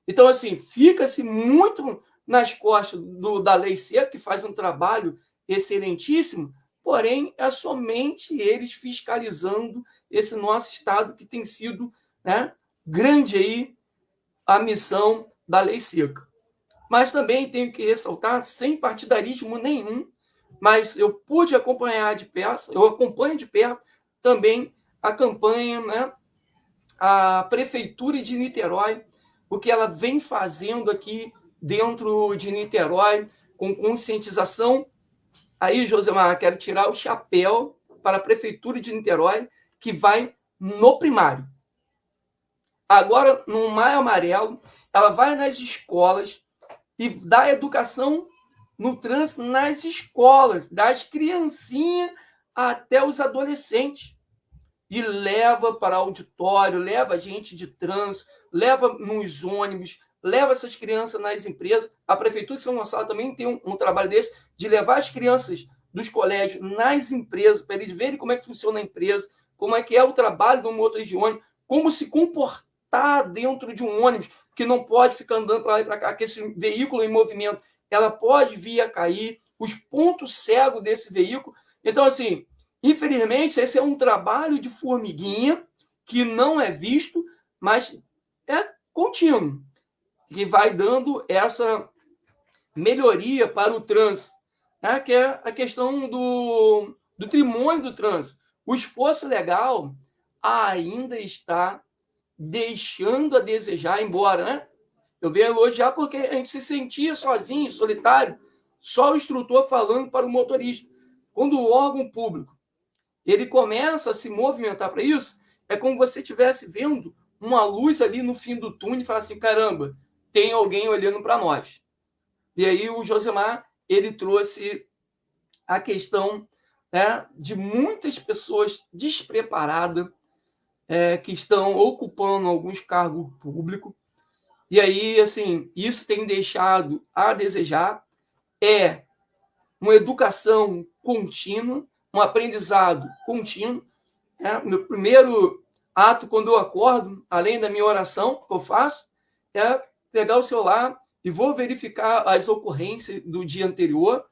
Speaker 4: Então, assim, fica-se muito nas costas da lei seca, que faz um trabalho excelentíssimo, porém, é somente eles fiscalizando esse nosso Estado que tem sido, né, grande aí a missão da lei seca. Mas também tenho que ressaltar, sem partidarismo nenhum, mas eu pude acompanhar de perto, eu acompanho de perto também a campanha, né, a Prefeitura de Niterói, o que ela vem fazendo aqui dentro de Niterói, com conscientização. Aí, Josemar, quero tirar o chapéu para a Prefeitura de Niterói, que vai no primário. Agora, no Maio Amarelo, ela vai nas escolas e dá educação no trânsito nas escolas, das criancinhas até os adolescentes. E leva para auditório, leva gente de trânsito, leva nos ônibus, leva essas crianças nas empresas. A Prefeitura de São Gonçalo também tem um trabalho desse, de levar as crianças dos colégios nas empresas, para eles verem como é que funciona a empresa, como é que é o trabalho do motorista de ônibus, como se comportar dentro de um ônibus, que não pode ficar andando para lá e para cá, que esse veículo em movimento, ela pode vir a cair, os pontos cegos desse veículo. Então, assim, infelizmente, esse é um trabalho de formiguinha que não é visto, mas é contínuo, que vai dando essa melhoria para o trânsito, né? Que é a questão do trimônio do trânsito. O esforço legal ainda está deixando a desejar, embora, né? Eu venho elogiar porque a gente se sentia sozinho, solitário, só o instrutor falando para o motorista. Quando o órgão público ele começa a se movimentar para isso, é como você estivesse vendo uma luz ali no fim do túnel e falar assim, caramba, tem alguém olhando para nós. E aí o Josemar, ele trouxe a questão, né, de muitas pessoas despreparadas que estão ocupando alguns cargos públicos. E aí, assim, isso tem deixado a desejar. É uma educação contínua, um aprendizado contínuo. Meu primeiro ato, quando eu acordo, além da minha oração que eu faço, é pegar o celular e vou verificar as ocorrências do dia anterior.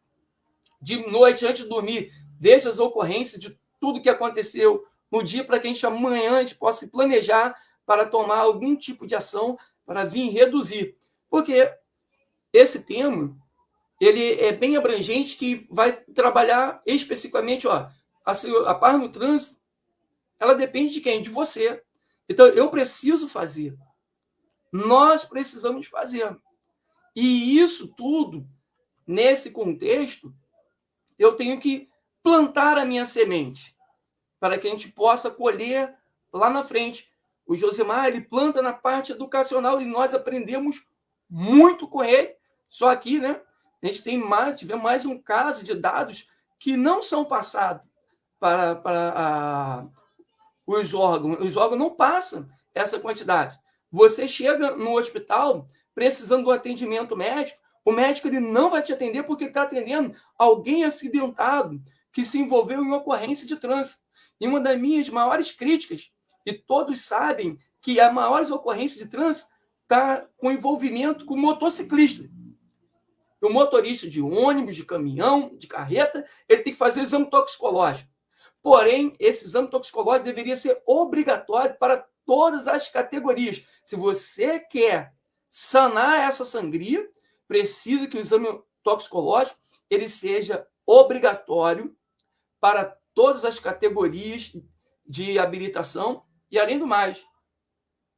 Speaker 4: De noite, antes de dormir, vejo as ocorrências de tudo que aconteceu no dia, para que a gente amanhã a gente possa planejar para tomar algum tipo de ação para vir reduzir. Porque esse tema ele é bem abrangente, que vai trabalhar especificamente, a paz no trânsito, ela depende de quem? De você. Então, eu preciso fazer. Nós precisamos fazer. E isso tudo, nesse contexto, eu tenho que plantar a minha semente, para que a gente possa colher lá na frente. O Josemar, ele planta na parte educacional e nós aprendemos muito com ele. Só aqui, né? A gente tivemos mais um caso de dados que não são passados para os órgãos. Os órgãos não passam essa quantidade. Você chega no hospital precisando de um atendimento médico, o médico ele não vai te atender porque ele está atendendo alguém acidentado que se envolveu em uma ocorrência de trânsito. E uma das minhas maiores críticas, e todos sabem que as maiores ocorrências de trânsito está com envolvimento com motociclista. O motorista de ônibus, de caminhão, de carreta, ele tem que fazer exame toxicológico. Porém, esse exame toxicológico deveria ser obrigatório para todas as categorias. Se você quer sanar essa sangria, precisa que o exame toxicológico ele seja obrigatório para todas as categorias de habilitação e, além do mais,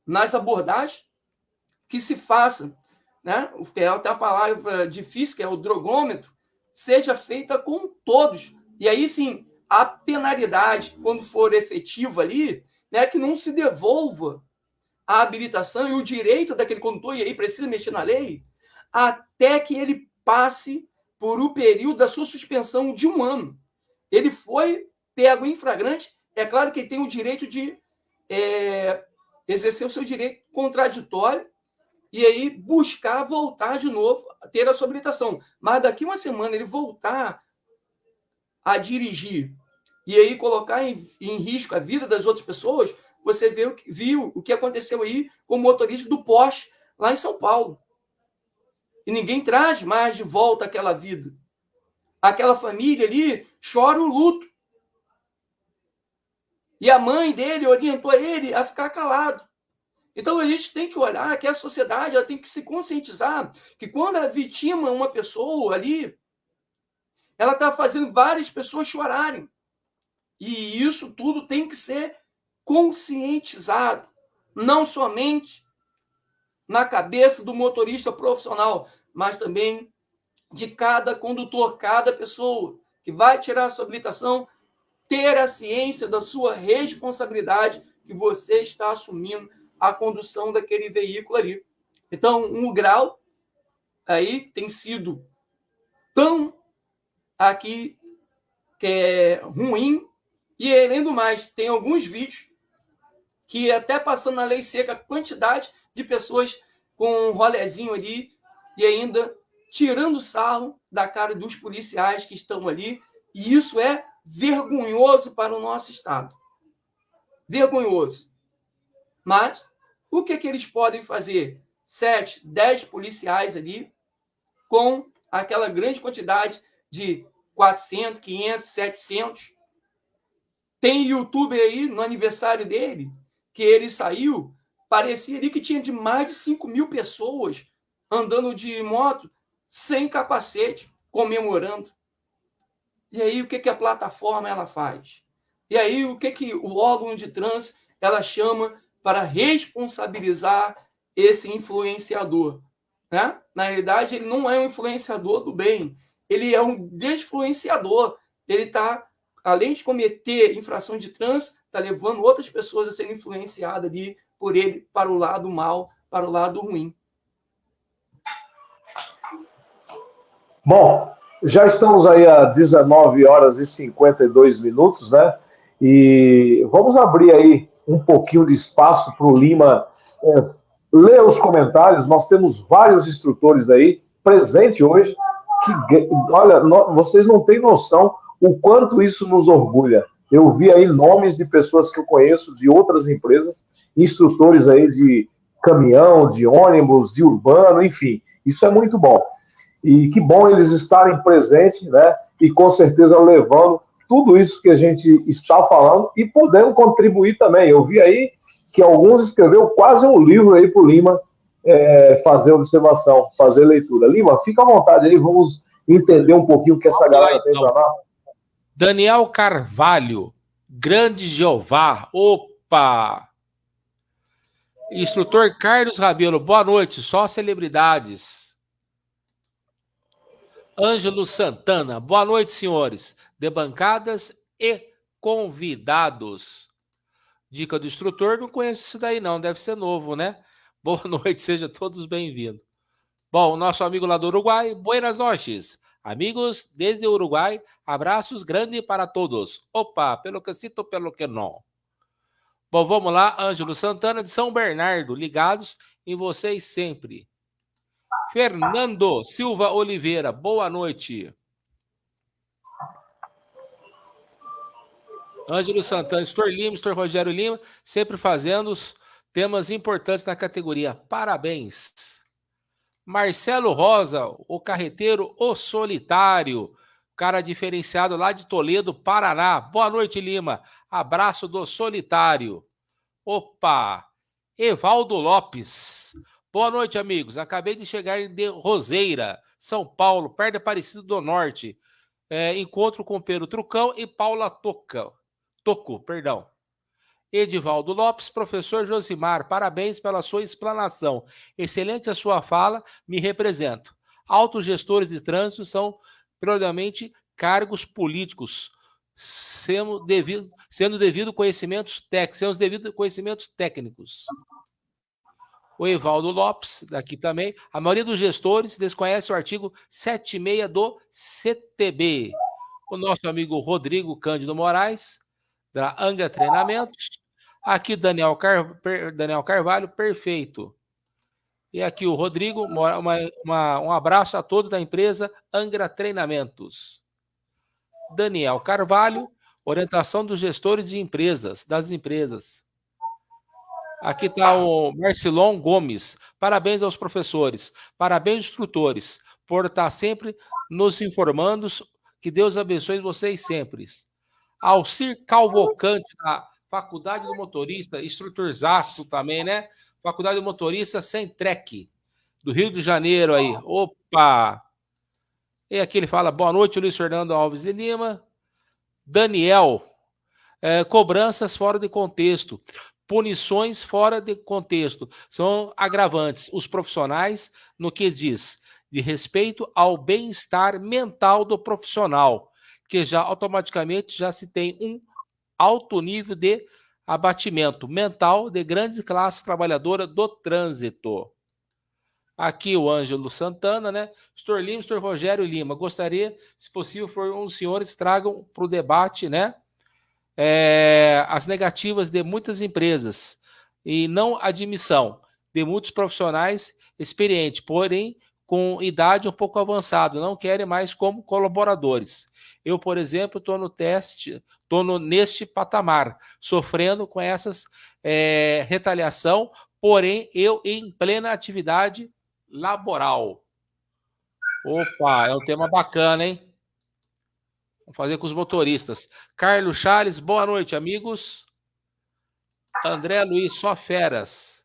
Speaker 4: nas abordagens que se faça, né? Tem a palavra difícil, que é o drogômetro, seja feita com todos. E aí, sim, a penalidade, quando for efetiva ali, né, que não se devolva a habilitação e o direito daquele condutor, e aí precisa mexer na lei, até que ele passe por o período da sua suspensão de 1 ano. Ele foi pego em flagrante, é claro que ele tem o direito de exercer o seu direito contraditório, e aí buscar voltar de novo, ter a sua habilitação. Mas daqui uma semana ele voltar a dirigir e aí colocar em risco a vida das outras pessoas, você viu o que aconteceu aí com o motorista do Porsche lá em São Paulo. E ninguém traz mais de volta aquela vida. aquela família ali chora o luto. E a mãe dele orientou ele a ficar calado. Então, a gente tem que olhar que a sociedade ela tem que se conscientizar que quando ela vitima uma pessoa ali, ela está fazendo várias pessoas chorarem. E isso tudo tem que ser conscientizado. Não somente na cabeça do motorista profissional, mas também de cada condutor, cada pessoa que vai tirar a sua habilitação, ter a ciência da sua responsabilidade que você está assumindo a condução daquele veículo ali. Então, um grau aí tem sido tão aqui que é ruim, e além do mais, tem alguns vídeos que até passando na lei seca, a quantidade de pessoas com um rolezinho ali e ainda tirando sarro da cara dos policiais que estão ali, e isso é vergonhoso para o nosso Estado. Vergonhoso. Mas o que eles podem fazer? 7, 10 policiais ali com aquela grande quantidade de 400, 500, 700. Tem youtuber aí no aniversário dele, que ele saiu, parecia ali que tinha de mais de 5.000 pessoas andando de moto sem capacete, comemorando. E aí o que a plataforma ela faz? E aí o que o órgão de trânsito ela chama para responsabilizar esse influenciador? Né? Na realidade, ele não é um influenciador do bem, ele é um desfluenciador. Ele está, além de cometer infração de trânsito, está levando outras pessoas a serem influenciadas ali por ele para o lado mal, para o lado ruim.
Speaker 2: Bom, já estamos aí a 19 horas e 52 minutos, né? E vamos abrir aí um pouquinho de espaço para o Lima ler os comentários. Nós temos vários instrutores aí presentes hoje. Que, olha, vocês não têm noção o quanto isso nos orgulha. Eu vi aí nomes de pessoas que eu conheço de outras empresas, instrutores aí de caminhão, de ônibus, de urbano, enfim. Isso é muito bom. E que bom eles estarem presentes, né? E com certeza levando tudo isso que a gente está falando e podendo contribuir também. Eu vi aí que alguns escreveu quase um livro aí para o Lima fazer observação, fazer leitura. Lima, fica à vontade aí, vamos entender um pouquinho o que essa galera tem para nós.
Speaker 1: Daniel Carvalho, Grande Jeová, opa! Instrutor Carlos Rabelo, boa noite, só celebridades. Ângelo Santana, boa noite, senhores, de bancadas e convidados. Dica do instrutor, não conheço isso daí não, deve ser novo, né? Boa noite, sejam todos bem-vindos. Bom, nosso amigo lá do Uruguai, buenas noches. Amigos, desde o Uruguai, abraços grandes para todos. Opa, pelo que cito, pelo que não. Bom, vamos lá, Ângelo Santana de São Bernardo, ligados em vocês sempre. Fernando Silva Oliveira, boa noite. Ângelo Santana, Instrutor Lima, Instrutor Rogério Lima, sempre fazendo temas importantes na categoria. Parabéns. Marcelo Rosa, o carreteiro, o solitário, cara diferenciado lá de Toledo, Paraná. Boa noite, Lima. Abraço do solitário. Opa! Evaldo Lopes. Boa noite, amigos. Acabei de chegar em Roseira, São Paulo, perto de Aparecido do Norte. Encontro com Pedro Trucão e Paula Toco, perdão. Edivaldo Lopes, professor Josimar, parabéns pela sua explanação. Excelente a sua fala, me represento. Autogestores de trânsito são, predominantemente, cargos políticos, sendo devido conhecimentos técnicos. O Evaldo Lopes, daqui também, a maioria dos gestores desconhece o artigo 76 do CTB. O nosso amigo Rodrigo Cândido Moraes, da Angra Treinamentos. Aqui Daniel Carvalho, perfeito. E aqui o Rodrigo, um abraço a todos da empresa Angra Treinamentos. Daniel Carvalho, orientação dos gestores de empresas, das empresas. Aqui está o Marcilon Gomes. Parabéns aos professores, parabéns aos instrutores, por estar sempre nos informando Que Deus abençoe vocês sempre. Alcir Calvocante, da Faculdade do Motorista, instrutorzaço também, né? Faculdade do Motorista Centrec, do Rio de Janeiro aí. Opa! E aqui ele fala, boa noite, Luiz Fernando Alves de Lima. Daniel, cobranças fora de contexto, punições fora de contexto, são agravantes. Os profissionais, no que diz, de respeito ao bem-estar mental do profissional, que já automaticamente já se tem um alto nível de abatimento mental de grande classe trabalhadora do trânsito. Aqui o Ângelo Santana, né? Pastor Lima, Pastor Rogério Lima, gostaria, se possível, for um dos senhores tragam para o debate, né? As negativas de muitas empresas e não admissão de muitos profissionais experientes, porém com idade um pouco avançada, não querem mais como colaboradores. Eu, por exemplo, estou neste patamar, sofrendo com essas retaliação, porém eu em plena atividade laboral. Opa, é um tema bacana, hein? Vamos fazer com os motoristas. Carlos Charles, boa noite, amigos. André Luiz, só feras.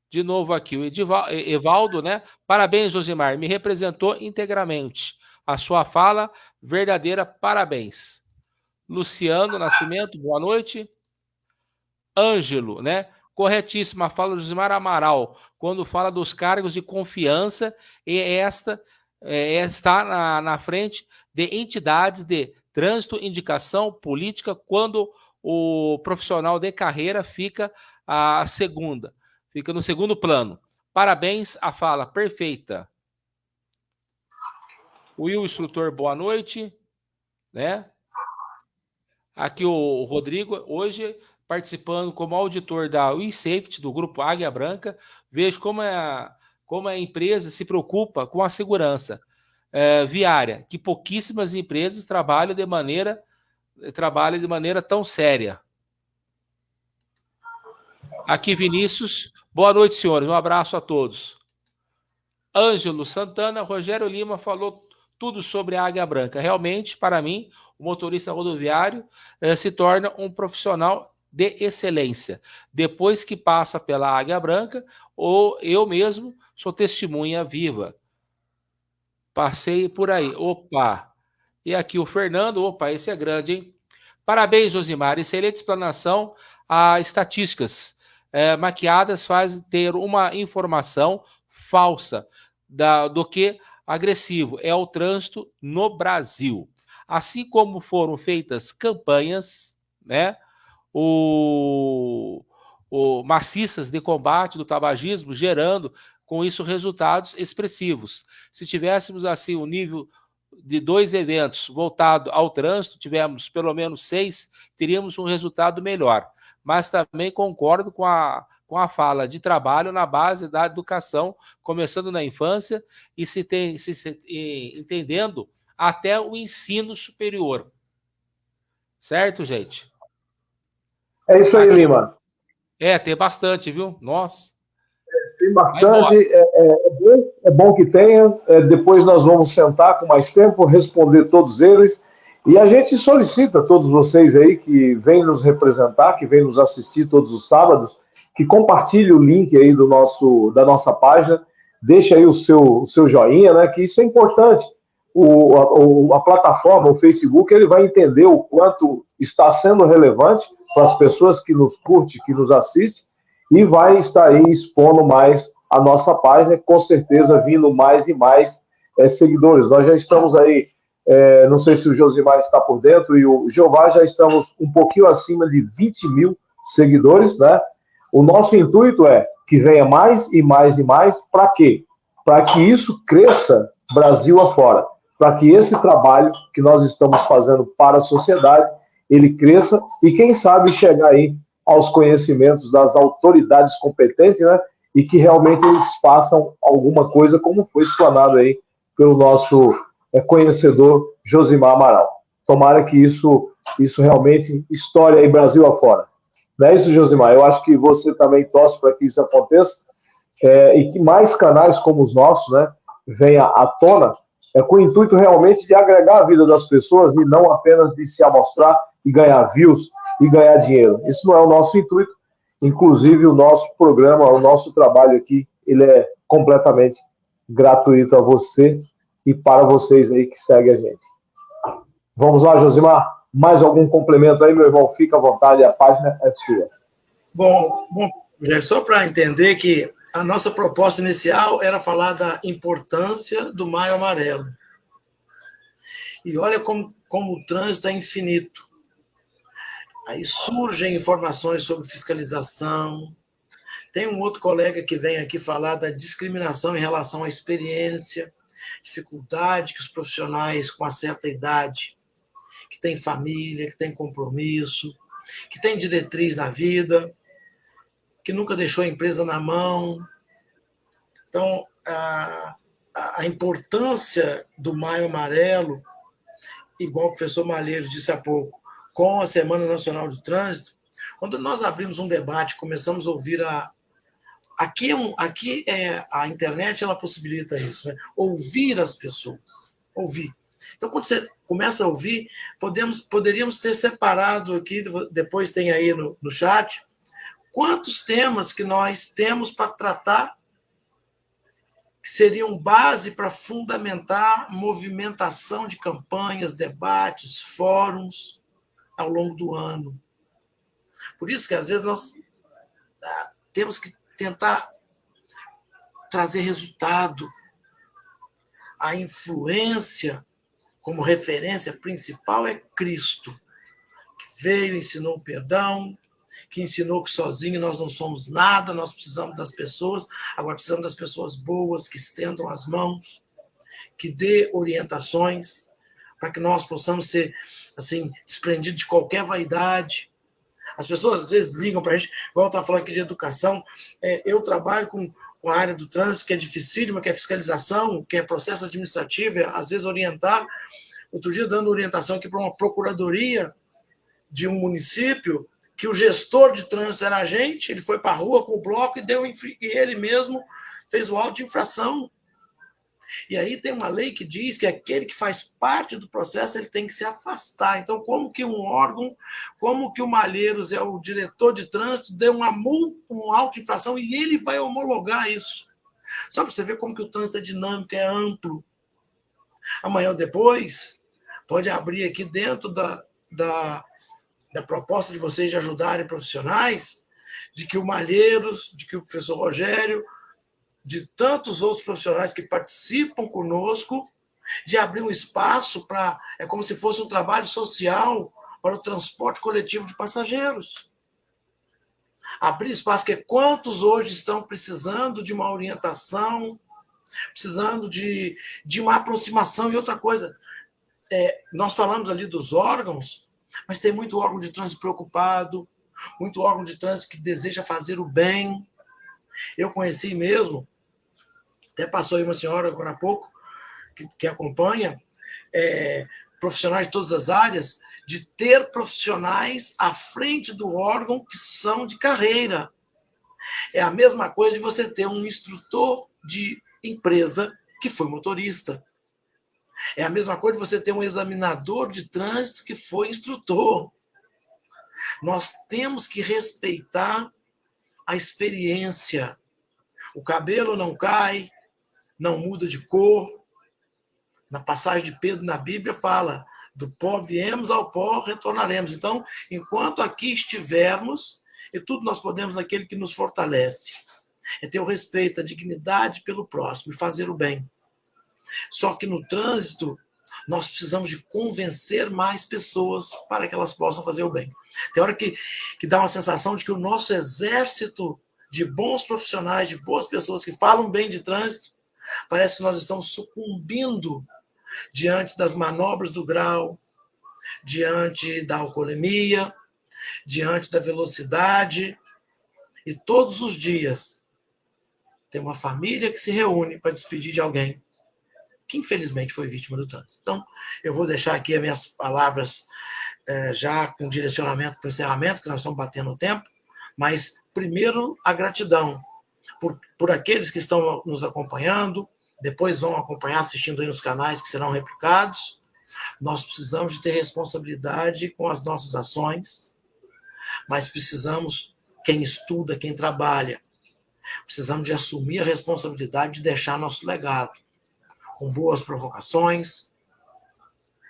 Speaker 1: De novo aqui, o Evaldo, né? Parabéns, Josimar, me representou integralmente. A sua fala, verdadeira, parabéns. Luciano Nascimento, boa noite. Ângelo, né? Corretíssima fala do Josimar Amaral, quando fala dos cargos de confiança, e esta está na frente de entidades de trânsito, indicação, política, quando o profissional de carreira fica fica no segundo plano. Parabéns, a fala perfeita. Will, instrutor, boa noite. Né? Aqui o Rodrigo, hoje participando como auditor da WeSafety, do grupo Águia Branca, vejo como a empresa se preocupa com a segurança viária, que pouquíssimas empresas trabalham de maneira tão séria. Aqui, Vinícius. Boa noite, senhores. Um abraço a todos. Ângelo Santana, Rogério Lima falou tudo sobre a Águia Branca. Realmente, para mim, o motorista rodoviário se torna um profissional de excelência. Depois que passa pela Águia Branca, ou eu mesmo sou testemunha viva. Passei por aí. Opa! E aqui o Fernando. Opa, esse é grande, hein? Parabéns, Josimar. Excelente explanação. Estatísticas maquiadas fazem ter uma informação falsa do que agressivo é o trânsito no Brasil. Assim como foram feitas campanhas, né, maciças de combate do tabagismo, gerando com isso resultados expressivos. Se tivéssemos assim o nível de 2 eventos voltado ao trânsito, tivemos pelo menos 6, teríamos um resultado melhor. Mas também concordo com a fala de trabalho na base da educação, começando na infância e entendendo até o ensino superior. Certo, gente?
Speaker 2: É isso aí, Lima.
Speaker 1: Tem bastante, viu? Nossa.
Speaker 2: Tem bastante. É bom que tenha. Depois nós vamos sentar com mais tempo, responder todos eles. E a gente solicita a todos vocês aí que vêm nos representar, que vêm nos assistir todos os sábados, que compartilhe o link aí da nossa página, deixe aí o seu joinha, né? Que isso é importante. A plataforma, o Facebook, ele vai entender o quanto está sendo relevante para as pessoas que nos curtem, que nos assistem, e vai estar aí expondo mais a nossa página, com certeza vindo mais e mais seguidores. Nós já estamos aí, não sei se o Josimar está por dentro, e o Jeová, já estamos um pouquinho acima de 20 mil seguidores, né? O nosso intuito é que venha mais e mais e mais. Para quê? Para que isso cresça Brasil afora, para que esse trabalho que nós estamos fazendo para a sociedade, ele cresça e, quem sabe, chegar aí aos conhecimentos das autoridades competentes, né? E que realmente eles façam alguma coisa, como foi explanado aí pelo nosso conhecedor Josimar Amaral. Tomara que isso realmente estoure aí Brasil afora. Não é isso, Josimar? Eu acho que você também torce para que isso aconteça e que mais canais como os nossos, né, venha à tona com o intuito realmente de agregar a vida das pessoas e não apenas de se amostrar e ganhar views e ganhar dinheiro. Isso não é o nosso intuito. Inclusive, o nosso programa, o nosso trabalho aqui, ele é completamente gratuito a você e para vocês aí que seguem a gente. Vamos lá, Josimar. Mais algum complemento aí, meu irmão? Fica à vontade, a página é sua.
Speaker 3: Bom, só para entender que a nossa proposta inicial era falar da importância do Maio Amarelo. E olha como o trânsito é infinito. Aí surgem informações sobre fiscalização. Tem um outro colega que vem aqui falar da discriminação em relação à experiência, dificuldade que os profissionais com uma certa idade, que têm família, que têm compromisso, que têm diretriz na vida, que nunca deixou a empresa na mão. Então, a importância do Maio Amarelo, igual o professor Malheiros disse há pouco, com a Semana Nacional de Trânsito, quando nós abrimos um debate, começamos a ouvir Aqui a internet ela possibilita isso, né? Ouvir as pessoas, ouvir. Então, quando você começa a ouvir, poderíamos ter separado aqui, depois tem aí no chat, quantos temas que nós temos para tratar que seriam base para fundamentar movimentação de campanhas, debates, fóruns ao longo do ano. Por isso que, às vezes, nós temos que tentar trazer resultado. A influência como referência principal é Cristo, que veio, ensinou o perdão, que ensinou que sozinho nós não somos nada, nós precisamos das pessoas, agora precisamos das pessoas boas, que estendam as mãos, que dê orientações, para que nós possamos ser assim, desprendidos de qualquer vaidade. As pessoas às vezes ligam para a gente, igual eu estava falando aqui de educação, eu trabalho com a área do trânsito, que é dificílima, que é fiscalização, que é processo administrativo, às vezes orientar. Outro dia, dando orientação aqui para uma procuradoria de um município, que o gestor de trânsito era a gente, ele foi para a rua com o bloco e ele mesmo fez o auto de infração. E aí tem uma lei que diz que aquele que faz parte do processo ele tem que se afastar. Então, como que um órgão, como que o Malheiros é o diretor de trânsito, deu uma multa, uma auto-infração e ele vai homologar isso? Só para você ver como que o trânsito é dinâmico, é amplo. Amanhã ou depois, pode abrir aqui dentro da proposta de vocês de ajudarem profissionais, de que o Malheiros, de que o professor Rogério, de tantos outros profissionais que participam conosco, de abrir um espaço para... É como se fosse um trabalho social para o transporte coletivo de passageiros. Abrir espaço, que quantos hoje estão precisando de uma orientação, precisando de uma aproximação. E outra coisa, nós falamos ali dos órgãos, mas tem muito órgão de trânsito preocupado, muito órgão de trânsito que deseja fazer o bem. Eu conheci mesmo, até passou aí uma senhora agora há pouco, que acompanha, profissionais de todas as áreas, de ter profissionais à frente do órgão que são de carreira. É a mesma coisa de você ter um instrutor de empresa que foi motorista. É a mesma coisa de você ter um examinador de trânsito que foi instrutor. Nós temos que respeitar a experiência. O cabelo não cai, não muda de cor. Na passagem de Pedro na Bíblia fala, do pó viemos, ao pó retornaremos. Então, enquanto aqui estivermos, e tudo nós podemos naquele que nos fortalece. É ter o respeito, a dignidade pelo próximo e fazer o bem. Só que no trânsito, nós precisamos de convencer mais pessoas para que elas possam fazer o bem. Tem hora que dá uma sensação de que o nosso exército de bons profissionais, de boas pessoas que falam bem de trânsito, parece que nós estamos sucumbindo diante das manobras do grau, diante da alcoolemia, diante da velocidade. E todos os dias tem uma família que se reúne para despedir de alguém que infelizmente foi vítima do trânsito. Então, eu vou deixar aqui as minhas palavras já com direcionamento para o encerramento, que nós estamos batendo o tempo, mas primeiro a gratidão por aqueles que estão nos acompanhando, depois vão acompanhar assistindo aí nos canais que serão replicados. Nós precisamos de ter responsabilidade com as nossas ações, mas precisamos, quem estuda, quem trabalha, precisamos de assumir a responsabilidade de deixar nosso legado, com boas provocações,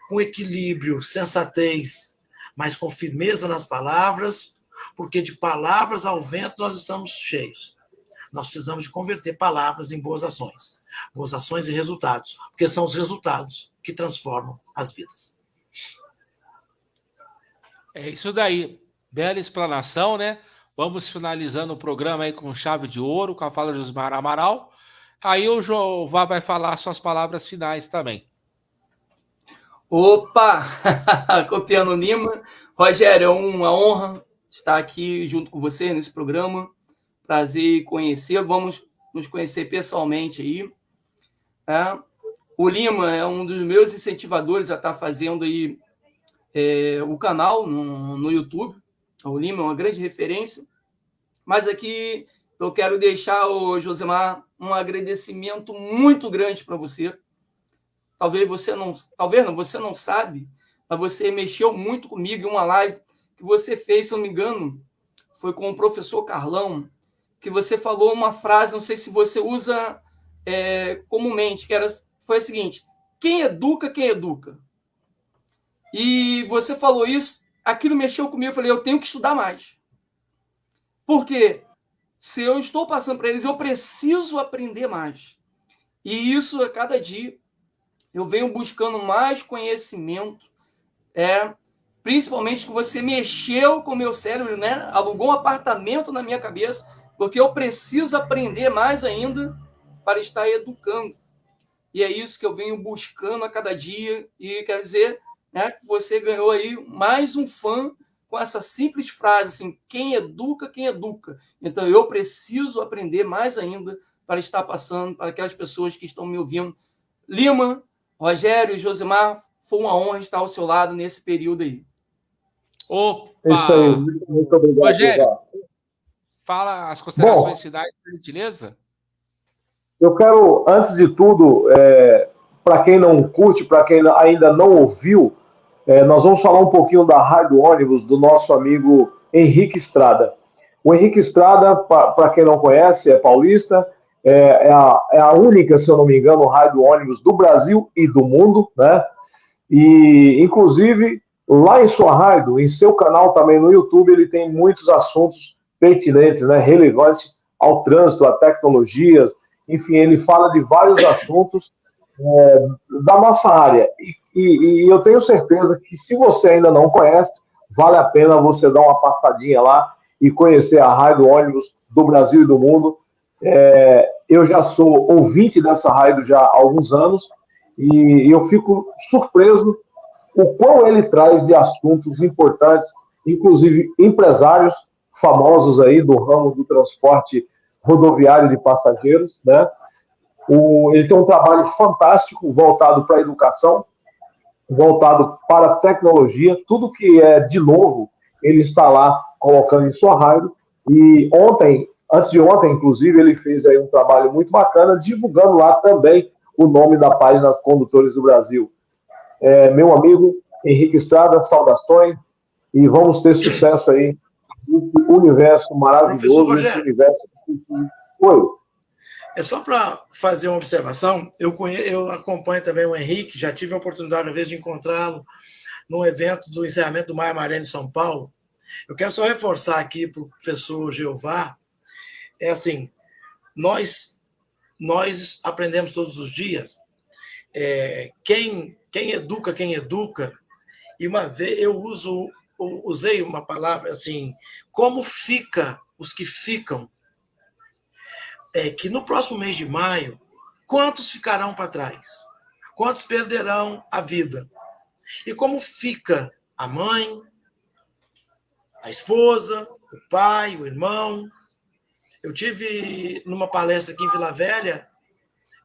Speaker 3: com equilíbrio, sensatez, mas com firmeza nas palavras, porque de palavras ao vento nós estamos cheios. Nós precisamos de converter palavras em boas ações e resultados, porque são os resultados que transformam as vidas.
Speaker 1: É isso daí. Bela explanação, né? Vamos finalizando o programa aí com chave de ouro, com a fala de Josimar Amaral. Aí o Jeová vai falar suas palavras finais também.
Speaker 4: Opa! Copiando Lima. Rogério, é uma honra estar aqui junto com você nesse programa. Prazer em conhecer. Vamos nos conhecer pessoalmente aí. O Lima é um dos meus incentivadores a estar fazendo aí o canal no YouTube. O Lima é uma grande referência. Mas aqui eu quero deixar, o Josimar, um agradecimento muito grande para você. Talvez você não sabe, mas você mexeu muito comigo em uma live que você fez, se eu não me engano, foi com o professor Carlão, que você falou uma frase, não sei se você usa comumente, foi a seguinte: quem educa, quem educa. E você falou isso, aquilo mexeu comigo, eu falei, eu tenho que estudar mais. Por quê? Se eu estou passando para eles, eu preciso aprender mais. E isso, a cada dia, eu venho buscando mais conhecimento, principalmente que você mexeu com o meu cérebro, né? Alugou um apartamento na minha cabeça, porque eu preciso aprender mais ainda para estar educando. E é isso que eu venho buscando a cada dia, e quero dizer, né, que você ganhou aí mais um fã com essa simples frase, assim, quem educa, quem educa. Então, eu preciso aprender mais ainda para estar passando para aquelas pessoas que estão me ouvindo. Lima, Rogério e Josimar, foi uma honra estar ao seu lado nesse período aí.
Speaker 1: Opa!
Speaker 2: Isso aí, muito obrigado.
Speaker 1: Rogério, fala as considerações finais, por gentileza.
Speaker 2: Eu quero, antes de tudo, para quem não curte, para quem ainda não ouviu, nós vamos falar um pouquinho da Rádio Ônibus do nosso amigo Henrique Estrada. O Henrique Estrada, para quem não conhece, é paulista, é a única, se eu não me engano, Rádio Ônibus do Brasil e do mundo, né? E, inclusive, lá em sua rádio, em seu canal também no YouTube, ele tem muitos assuntos pertinentes, né, relevantes ao trânsito, a tecnologias, enfim, ele fala de vários assuntos da nossa área. E eu tenho certeza que, se você ainda não conhece, vale a pena você dar uma passadinha lá e conhecer a Rádio Ônibus do Brasil e do mundo. Eu já sou ouvinte dessa rádio já há alguns anos e eu fico surpreso o quão ele traz de assuntos importantes, inclusive empresários famosos aí do ramo do transporte rodoviário de passageiros, né? Ele tem um trabalho fantástico voltado para a educação, voltado para a tecnologia, tudo que é de novo, ele está lá colocando em sua rádio. E antes de ontem, inclusive, ele fez aí um trabalho muito bacana, divulgando lá também o nome da página Condutores do Brasil. Meu amigo Henrique Estrada, saudações, e vamos ter sucesso aí nesse universo maravilhoso, nesse universo. Oi.
Speaker 3: É só para fazer uma observação, eu acompanho também o Henrique, já tive a oportunidade, uma vez, de encontrá-lo num evento do encerramento do Maia Maré em São Paulo. Eu quero só reforçar aqui para o professor Jeová, assim, nós aprendemos todos os dias, quem educa, quem educa, e uma vez eu usei uma palavra assim, como fica os que ficam, que no próximo mês de maio, quantos ficarão para trás? Quantos perderão a vida? E como fica a mãe, a esposa, o pai, o irmão? Eu tive numa palestra aqui em Vila Velha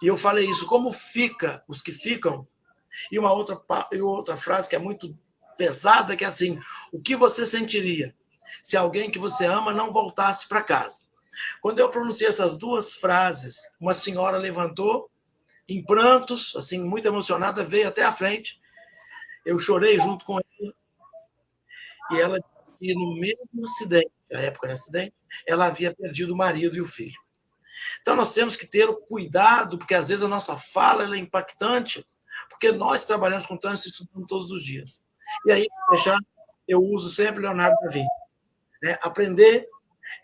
Speaker 3: e eu falei isso, como fica os que ficam? E uma outra frase que é muito pesada, que é assim, o que você sentiria se alguém que você ama não voltasse para casa? Quando eu pronunciei essas duas frases, uma senhora levantou em prantos, assim, muito emocionada, veio até a frente. Eu chorei junto com ela. E ela disse que no mesmo acidente, a época do acidente, ela havia perdido o marido e o filho. Então, nós temos que ter o cuidado, porque às vezes a nossa fala é impactante, porque nós trabalhamos com trânsito e estudamos todos os dias. E aí, para fechar, eu uso sempre Leonardo da Vinci. Né? Aprender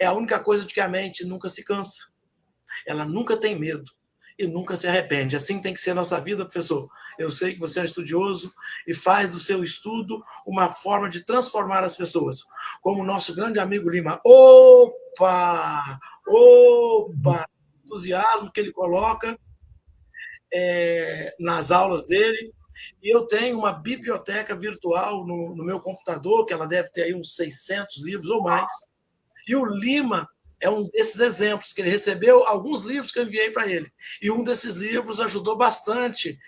Speaker 3: é a única coisa de que a mente nunca se cansa. Ela nunca tem medo e nunca se arrepende. Assim tem que ser a nossa vida, professor. Eu sei que você é um estudioso e faz do seu estudo uma forma de transformar as pessoas. Como o nosso grande amigo Lima. Opa! Opa! O entusiasmo que ele coloca nas aulas dele. E eu tenho uma biblioteca virtual no meu computador, que ela deve ter aí uns 600 livros ou mais. E o Lima é um desses exemplos, que ele recebeu alguns livros que eu enviei para ele. E um desses livros ajudou bastante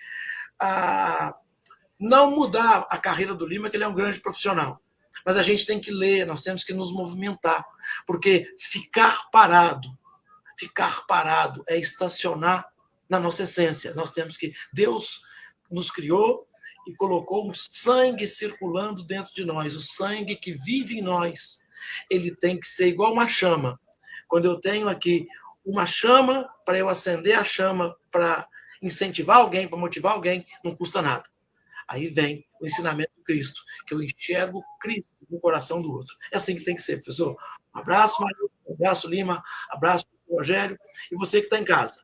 Speaker 3: a não mudar a carreira do Lima, que ele é um grande profissional. Mas a gente tem que ler, nós temos que nos movimentar, porque ficar parado é estacionar na nossa essência. Nós temos que... Deus nos criou e colocou um sangue circulando dentro de nós, o sangue que vive em nós. Ele tem que ser igual uma chama. Quando eu tenho aqui uma chama, para eu acender a chama, para incentivar alguém, para motivar alguém, não custa nada. Aí vem o ensinamento do Cristo, que eu enxergo Cristo no coração do outro. É assim que tem que ser, professor. Um abraço, Mário, um abraço, Lima, abraço, Rogério, e você que está em casa,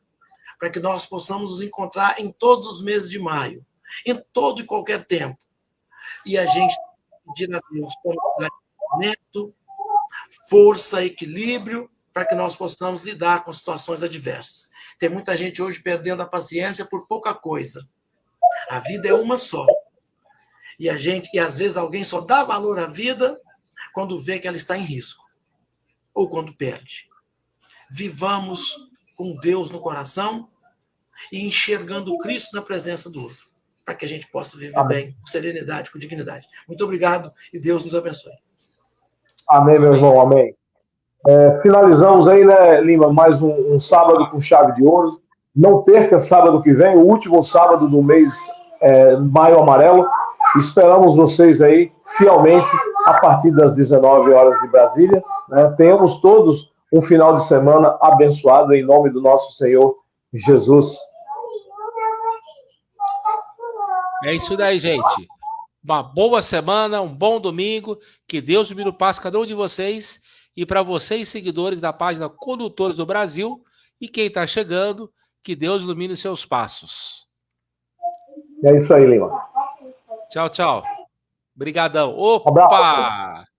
Speaker 3: para que nós possamos nos encontrar em todos os meses de maio, em todo e qualquer tempo. E a gente pedir a Deus conhecimento, força, equilíbrio, para que nós possamos lidar com situações adversas. Tem muita gente hoje perdendo a paciência por pouca coisa. A vida é uma só. E às vezes alguém só dá valor à vida quando vê que ela está em risco. Ou quando perde. Vivamos com Deus no coração e enxergando Cristo na presença do outro, para que a gente possa viver bem, com serenidade, com dignidade. Muito obrigado e Deus nos abençoe.
Speaker 2: Amém, meu irmão, amém. Finalizamos aí, né, Lima, mais um sábado com chave de ouro. Não perca sábado que vem, o último sábado do mês Maio Amarelo. Esperamos vocês aí, fielmente, a partir das 19 horas de Brasília. Né? Tenhamos todos um final de semana abençoado em nome do nosso Senhor Jesus.
Speaker 1: É isso daí, gente. Uma boa semana, um bom domingo. Que Deus ilumine o passo cada um de vocês. E para vocês, seguidores da página Condutores do Brasil, e quem está chegando, que Deus ilumine os seus passos.
Speaker 2: É isso aí, Lima.
Speaker 1: Tchau, tchau. Obrigadão. Opa!
Speaker 2: Um abraço.